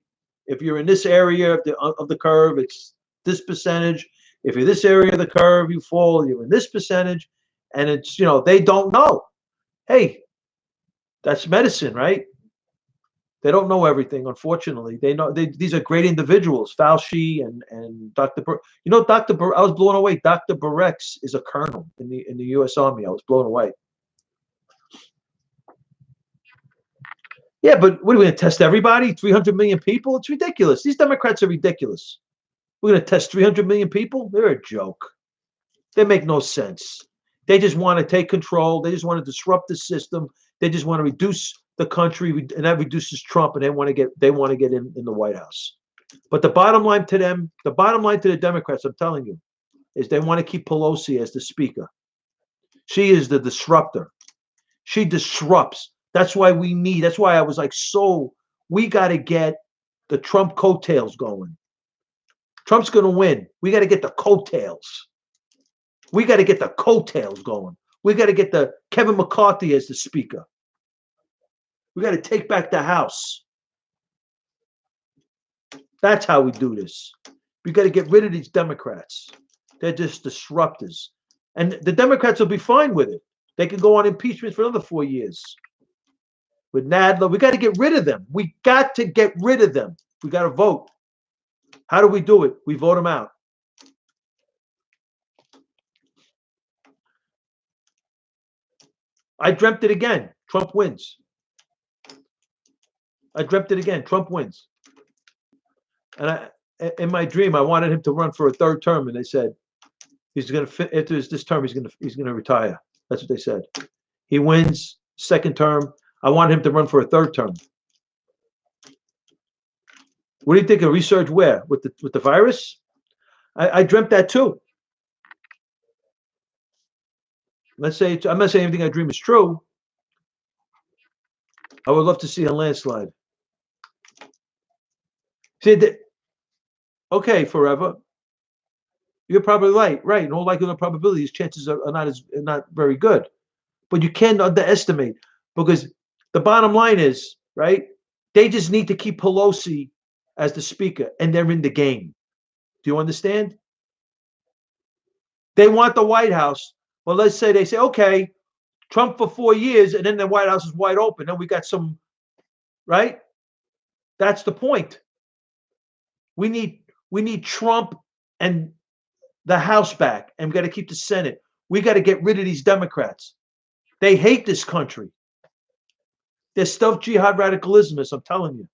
if you're in this area of the curve, it's this percentage. If you're this area of the curve, you fall, you're in this percentage, and it's, they don't know. Hey, that's medicine, right? They don't know everything, unfortunately. They know these are great individuals, Fauci and Dr. Dr. I was blown away. Dr. Barex is a colonel in the U.S. Army. I was blown away. Yeah, but what are we going to test everybody? 300 million people? It's ridiculous. These Democrats are ridiculous. We're going to test 300 million people? They're a joke. They make no sense. They just want to take control. They just want to disrupt the system. They just want to reduce the country, and that reduces Trump, and they want to get in the White House. But the bottom line to them, the bottom line to the Democrats, I'm telling you, is they want to keep Pelosi as the speaker. She is the disruptor. She disrupts. That's why I was like, we got to get the Trump coattails going. Trump's going to win. We got to get the coattails. We got to get the coattails going. We got to get the Kevin McCarthy as the speaker. We got to take back the House. That's how we do this. We got to get rid of these Democrats. They're just disruptors. And the Democrats will be fine with it. They can go on impeachment for another 4 years. With Nadler, we got to get rid of them. We got to get rid of them. We got to vote. How do we do it? We vote them out. I dreamt it again. Trump wins. I dreamt it again. Trump wins. And in my dream, I wanted him to run for a third term, and they said he's going to after this term he's going to retire. That's what they said. He wins second term. I wanted him to run for a third term. What do you think? A research where with the virus? I dreamt that too. Let's say I'm not saying everything I dream is true. I would love to see a landslide. See, okay, forever. You're probably right. In all likelihood, probabilities, chances are not very good. But you can't underestimate, because the bottom line is, right, they just need to keep Pelosi as the speaker, and they're in the game. Do you understand? They want the White House. Well, let's say they say, okay, Trump for 4 years, and then the White House is wide open. Then we got some, right? That's the point. We need Trump and the House back, and we got to keep the Senate. We got to get rid of these Democrats. They hate this country. They're stuffed jihad radicalism, I'm telling you.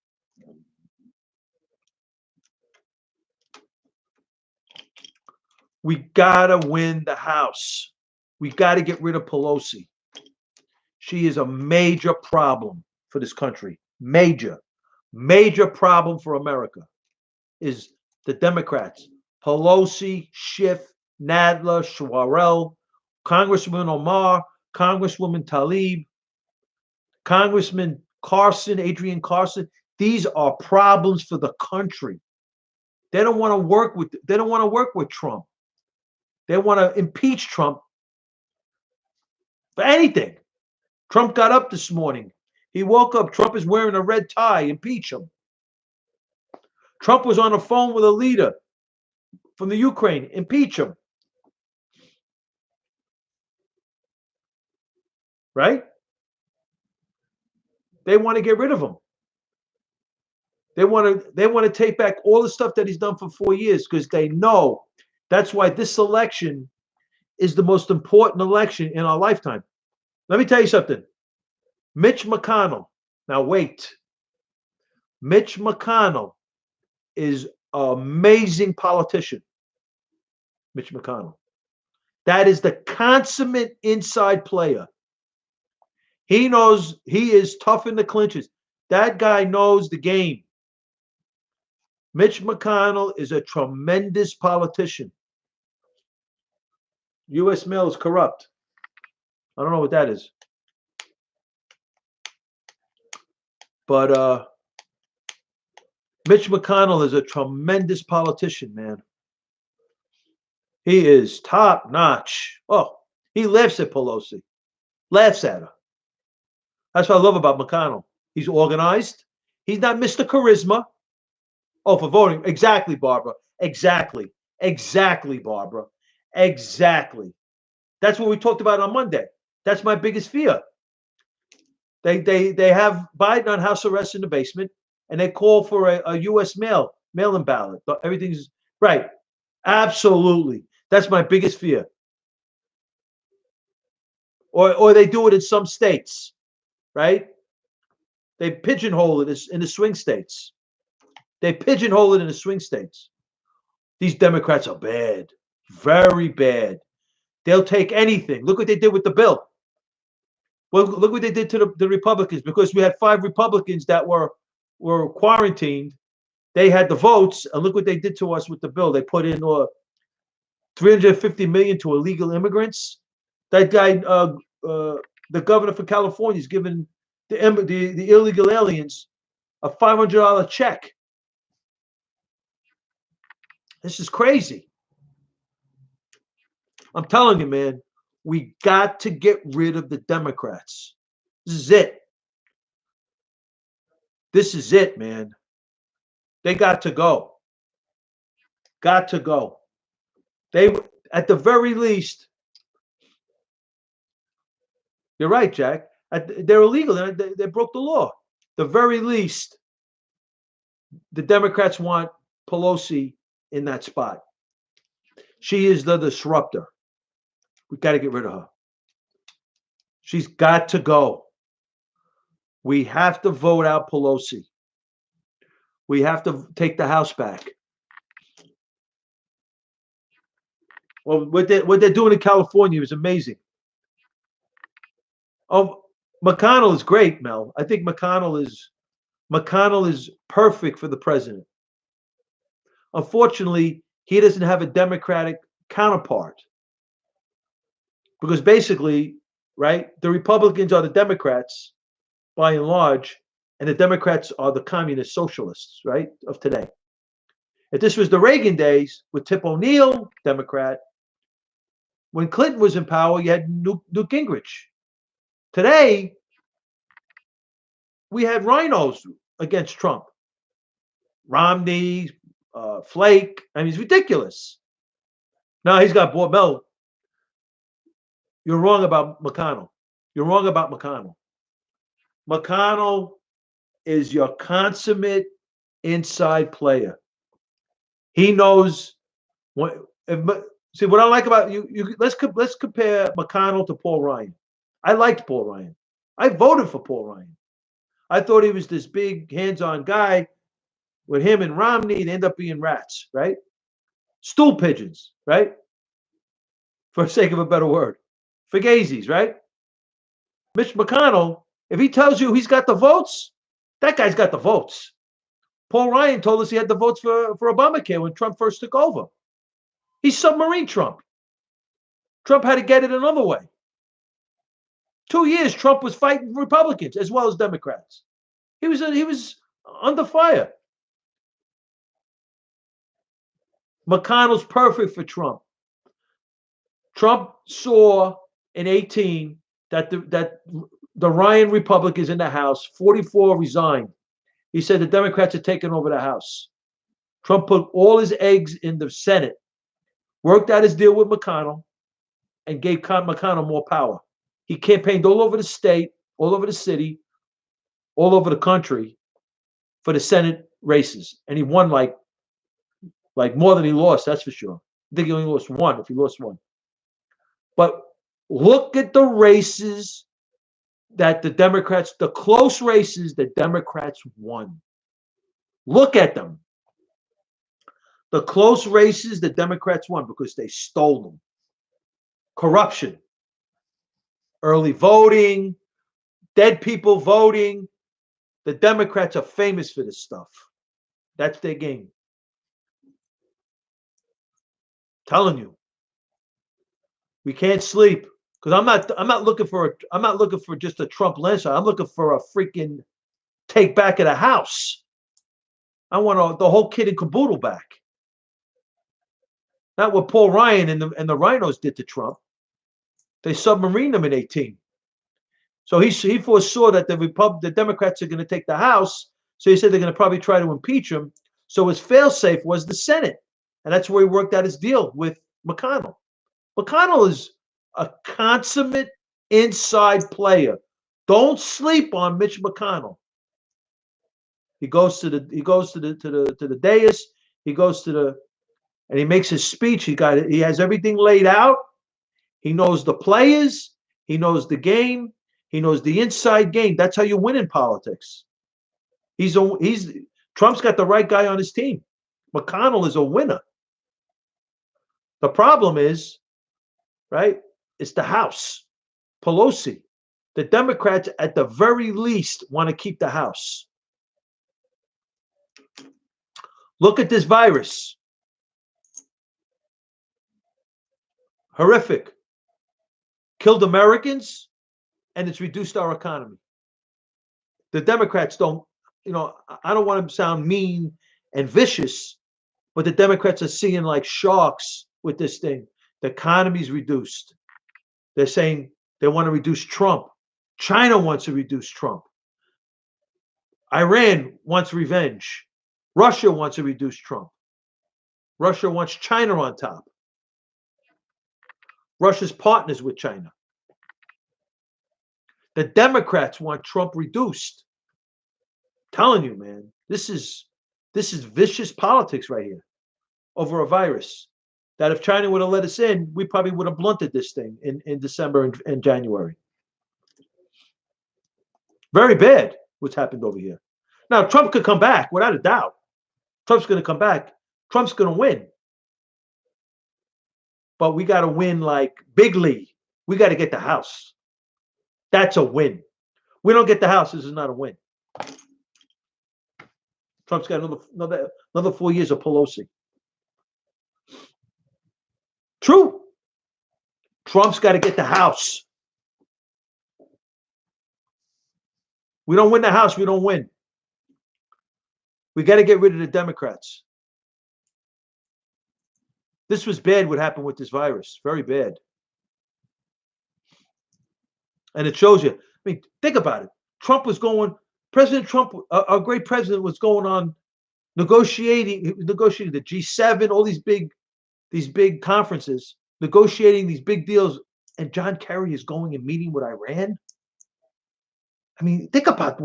We gotta win the House. We gotta get rid of Pelosi. She is a major problem for this country. Major problem for America is the Democrats. Pelosi, Schiff, Nadler, Schwarel, Congressman Omar, Congresswoman Tlaib, Congressman Carson, Adrian Carson. These are problems for the country. They don't want to work with Trump. They want to impeach Trump for anything. Trump got up this morning. He woke up. Trump is wearing a red tie. Impeach him. Trump was on the phone with a leader from the Ukraine. Impeach him. Right? They want to get rid of him. They want to take back all the stuff that he's done for 4 years, because they know that's why this election is the most important election in our lifetime. Let me tell you something. Mitch McConnell. Now wait. Mitch McConnell is an amazing politician. Mitch McConnell. That is the consummate inside player. He knows, he is tough in the clinches. That guy knows the game. Mitch McConnell is a tremendous politician. U.S. mail is corrupt. I don't know what that is. But Mitch McConnell is a tremendous politician, man. He is top notch. Oh, he laughs at Pelosi, laughs at her. That's what I love about McConnell. He's organized. He's not Mr. Charisma. Oh, for voting. Exactly, Barbara. Exactly. Exactly, Barbara. Exactly. That's what we talked about on Monday. That's my biggest fear. They have Biden on house arrest in the basement, and they call for a U.S. mail-in ballot. Everything's right. Absolutely. That's my biggest fear. Or they do it in some states, right? They pigeonhole it in the swing states. They pigeonhole it in the swing states. These Democrats are bad, very bad. They'll take anything. Look what they did with the bill. Well, look what they did to the Republicans, because we had 5 Republicans that were quarantined. They had the votes, and look what they did to us with the bill. They put in $350 million to illegal immigrants. That guy, the governor for California, is giving the illegal aliens a $500 check. This is crazy. I'm telling you, man, we got to get rid of the Democrats. This is it. This is it, man. They got to go. Got to go. They, at the very least, you're right, Jack. They're illegal. They broke the law. The very least, the Democrats want Pelosi in that spot. She is the disruptor. We got to get rid of her. She's got to go. We have to vote out Pelosi. We have to take the House back. Well, what they're doing in California is amazing. Oh, McConnell is great, Mel. I think McConnell is perfect for the president. Unfortunately, he doesn't have a Democratic counterpart, because basically, right, the Republicans are the Democrats by and large, and the Democrats are the communist socialists, right, of today. If this was the Reagan days with Tip O'Neill, Democrat, when Clinton was in power, you had Newt Gingrich. Today, we had rhinos against Trump. Romney, Flake. I mean, it's ridiculous. Now he's got bought. Mel, you're wrong about McConnell. You're wrong about McConnell. McConnell is your consummate inside player. He knows what. See what I like about you. Let's compare McConnell to Paul Ryan. I liked Paul Ryan. I voted for Paul Ryan. I thought he was this big hands-on guy. With him and Romney, they end up being rats, right? Stool pigeons, right? For the sake of a better word. Fugazis, right? Mitch McConnell, if he tells you he's got the votes, that guy's got the votes. Paul Ryan told us he had the votes for Obamacare when Trump first took over. He submarined Trump. Trump had to get it another way. 2 years, Trump was fighting Republicans as well as Democrats. He was under fire. McConnell's perfect for Trump. Trump saw in 2018 that the Ryan Republicans in the House, 44 resigned. He said the Democrats are taking over the House. Trump put all his eggs in the Senate, worked out his deal with McConnell, and gave McConnell more power. He campaigned all over the state, all over the city, all over the country for the Senate races, and he won like more than he lost. That's for sure. I think he only lost one, if he lost one. But look at the races that the Democrats, the close races the Democrats won. Look at them. The close races the Democrats won because they stole them. Corruption, early voting, dead people voting. The Democrats are famous for this stuff. That's their game. Telling you. We can't sleep because I'm not looking for just a Trump landslide. I'm looking for a freaking take back of the House. I want the whole kit and caboodle back. Not what Paul Ryan and the Rhinos did to Trump. They submarined him in 18. So he foresaw that the Democrats are going to take the House. So he said they're going to probably try to impeach him. So his failsafe was the Senate, and that's where he worked out his deal with McConnell. McConnell is a consummate inside player. Don't sleep on Mitch McConnell. He goes to the dais. He goes and he makes his speech. He has everything laid out. He knows the players. He knows the game. He knows the inside game. That's how you win in politics. Trump's got the right guy on his team. McConnell is a winner. The problem is, right, it's the House. Pelosi. The Democrats, at the very least, want to keep the House. Look at this virus. Horrific. Killed Americans, and it's reduced our economy. The Democrats don't, I don't want to sound mean and vicious, but the Democrats are seeing like sharks with this thing. The economy's reduced. They're saying they want to reduce Trump. China wants to reduce Trump. Iran wants revenge. Russia wants to reduce Trump. Russia wants China on top. Russia's partners with China. The Democrats want Trump reduced. I'm telling you, man, this is vicious politics right here over a virus that if China would have let us in, we probably would have blunted this thing in December and January. Very bad what's happened over here. Now, Trump could come back without a doubt. Trump's going to come back. Trump's going to win. But we got to win like bigly. We got to get the House. That's a win. We don't get the House. This is not a win. Trump's got another 4 years of Pelosi. True. Trump's got to get the House. We don't win the House, we don't win. We got to get rid of the Democrats. This was bad what happened with this virus. Very bad. And it shows you. I mean, think about it. President Trump, our great president, was going on negotiating the G7, all these big conferences, negotiating these big deals, and John Kerry is going and meeting with Iran. I mean, think about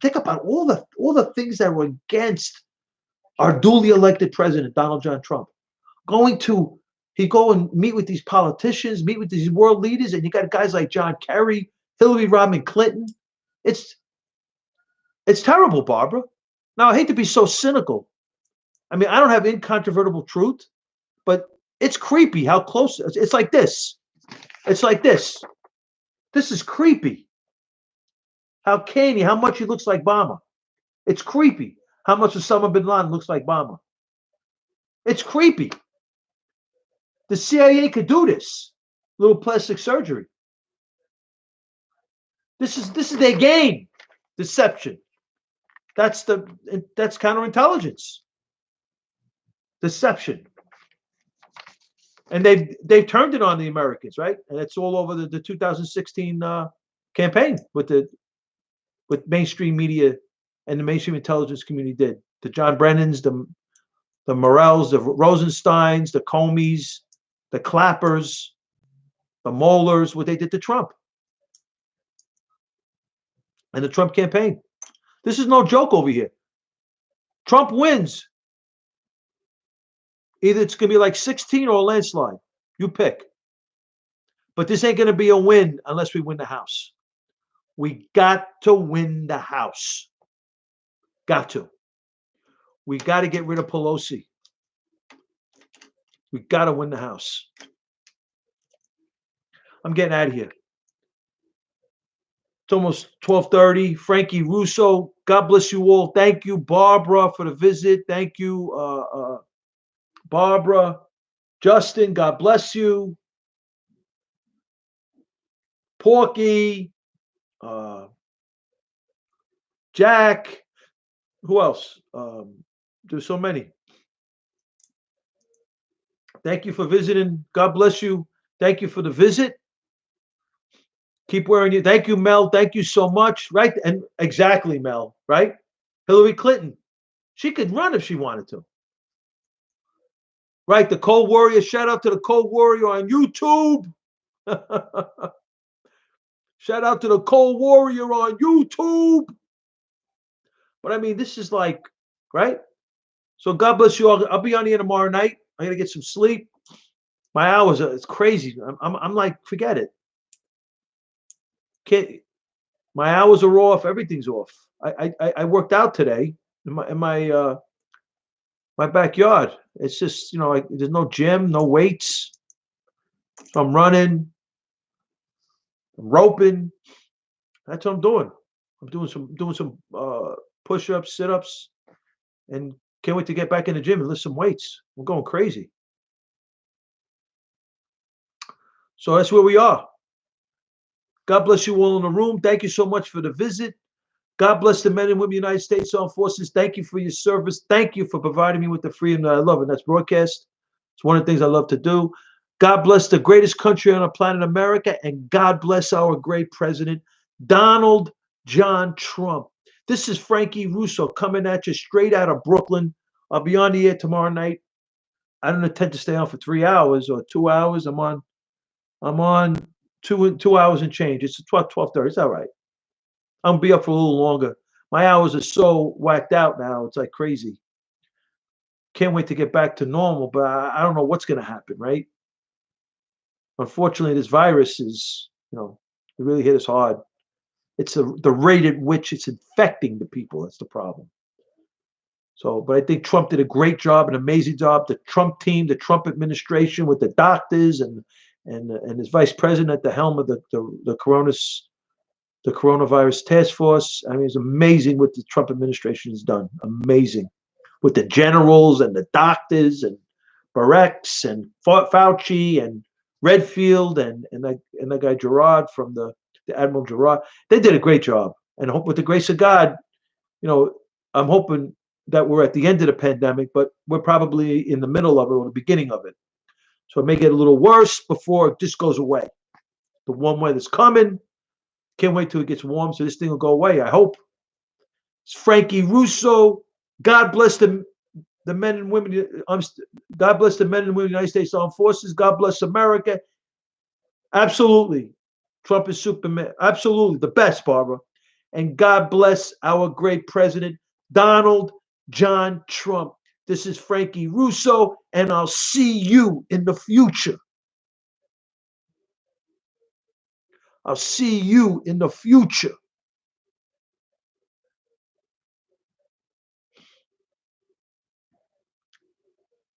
think about all the things that were against our duly elected president, Donald John Trump. He go and meet with these politicians, meet with these world leaders, and you got guys like John Kerry, Hillary Rodham Clinton. It's terrible, Barbara. Now, I hate to be so cynical. I mean, I don't have incontrovertible truth, but it's creepy how close it's like this. It's like this. This is creepy. How much he looks like Obama. It's creepy how much Osama bin Laden looks like Obama. It's creepy. The CIA could do this. Little plastic surgery. This is their game. Deception. That's counterintelligence. Deception. And they've turned it on the Americans, right? And it's all over the 2016 campaign with mainstream media and the mainstream intelligence community did. The John Brennans, the Morells, the Rosensteins, the Comeys, the Clappers, the Muellers, what they did to Trump. And the Trump campaign. This is no joke over here. Trump wins. Either it's going to be like 16 or a landslide. You pick. But this ain't going to be a win unless we win the House. We got to win the House. Got to. We got to get rid of Pelosi. We got to win the House. I'm getting out of here. It's almost 12:30. Frankie Russo, God bless you all. Thank you, Barbara, for the visit. Thank you, Barbara. Justin, God bless you. Porky, uh, Jack. Who else? There's so many. Thank you for visiting. God bless you. Thank you for the visit. Keep wearing it. Thank you, Mel. Thank you so much. Right? And exactly, Mel. Right? Hillary Clinton. She could run if she wanted to. Right? The Cold Warrior. Shout out to the Cold Warrior on YouTube. Shout out to the Cold Warrior on YouTube. But I mean, this is like, right? So God bless you all. I'll be on here tomorrow night. I'm gonna get some sleep. My hours are it's crazy. I'm like, forget it. Can't my hours are off, everything's off. I worked out today in my backyard. It's just, like there's no gym, no weights. So I'm running, I'm roping. That's what I'm doing. I'm doing some push-ups, sit-ups, and can't wait to get back in the gym and lift some weights. I'm going crazy. So that's where we are. God bless you all in the room. Thank you so much for the visit. God bless the men and women of the United States Armed Forces. Thank you for your service. Thank you for providing me with the freedom that I love, and that's broadcast. It's one of the things I love to do. God bless the greatest country on the planet, America, and God bless our great president, Donald John Trump. This is Frankie Russo coming at you straight out of Brooklyn. I'll be on the air tomorrow night. I don't intend to stay on for 3 hours or 2 hours. I'm on 2 hours and change. It's 12:30. It's all right. I'm gonna be up for a little longer. My hours are so whacked out now. It's like crazy. Can't wait to get back to normal, but I don't know what's gonna happen, right? Unfortunately, this virus is, it really hit us hard. It's the rate at which it's infecting the people. That's the problem. So, but I think Trump did a great job, an amazing job. The Trump team, the Trump administration, with the doctors and his vice president at the helm of the coronavirus task force. I mean, it's amazing what the Trump administration has done. Amazing. With the generals and the doctors and Barrex and Fauci and Redfield and the guy Gerard from the Admiral Gerard. They did a great job. And hope with the grace of God, I'm hoping that we're at the end of the pandemic, but we're probably in the middle of it or the beginning of it. So it may get a little worse before it just goes away. The warm weather's coming. Can't wait till it gets warm so this thing will go away. I hope. It's Frankie Russo. God bless the men and women. God bless the men and women of the United States Armed Forces. God bless America. Absolutely. Trump is Superman. Absolutely. The best, Barbara. And God bless our great president, Donald John Trump. This is Frankie Russo, and I'll see you in the future. I'll see you in the future.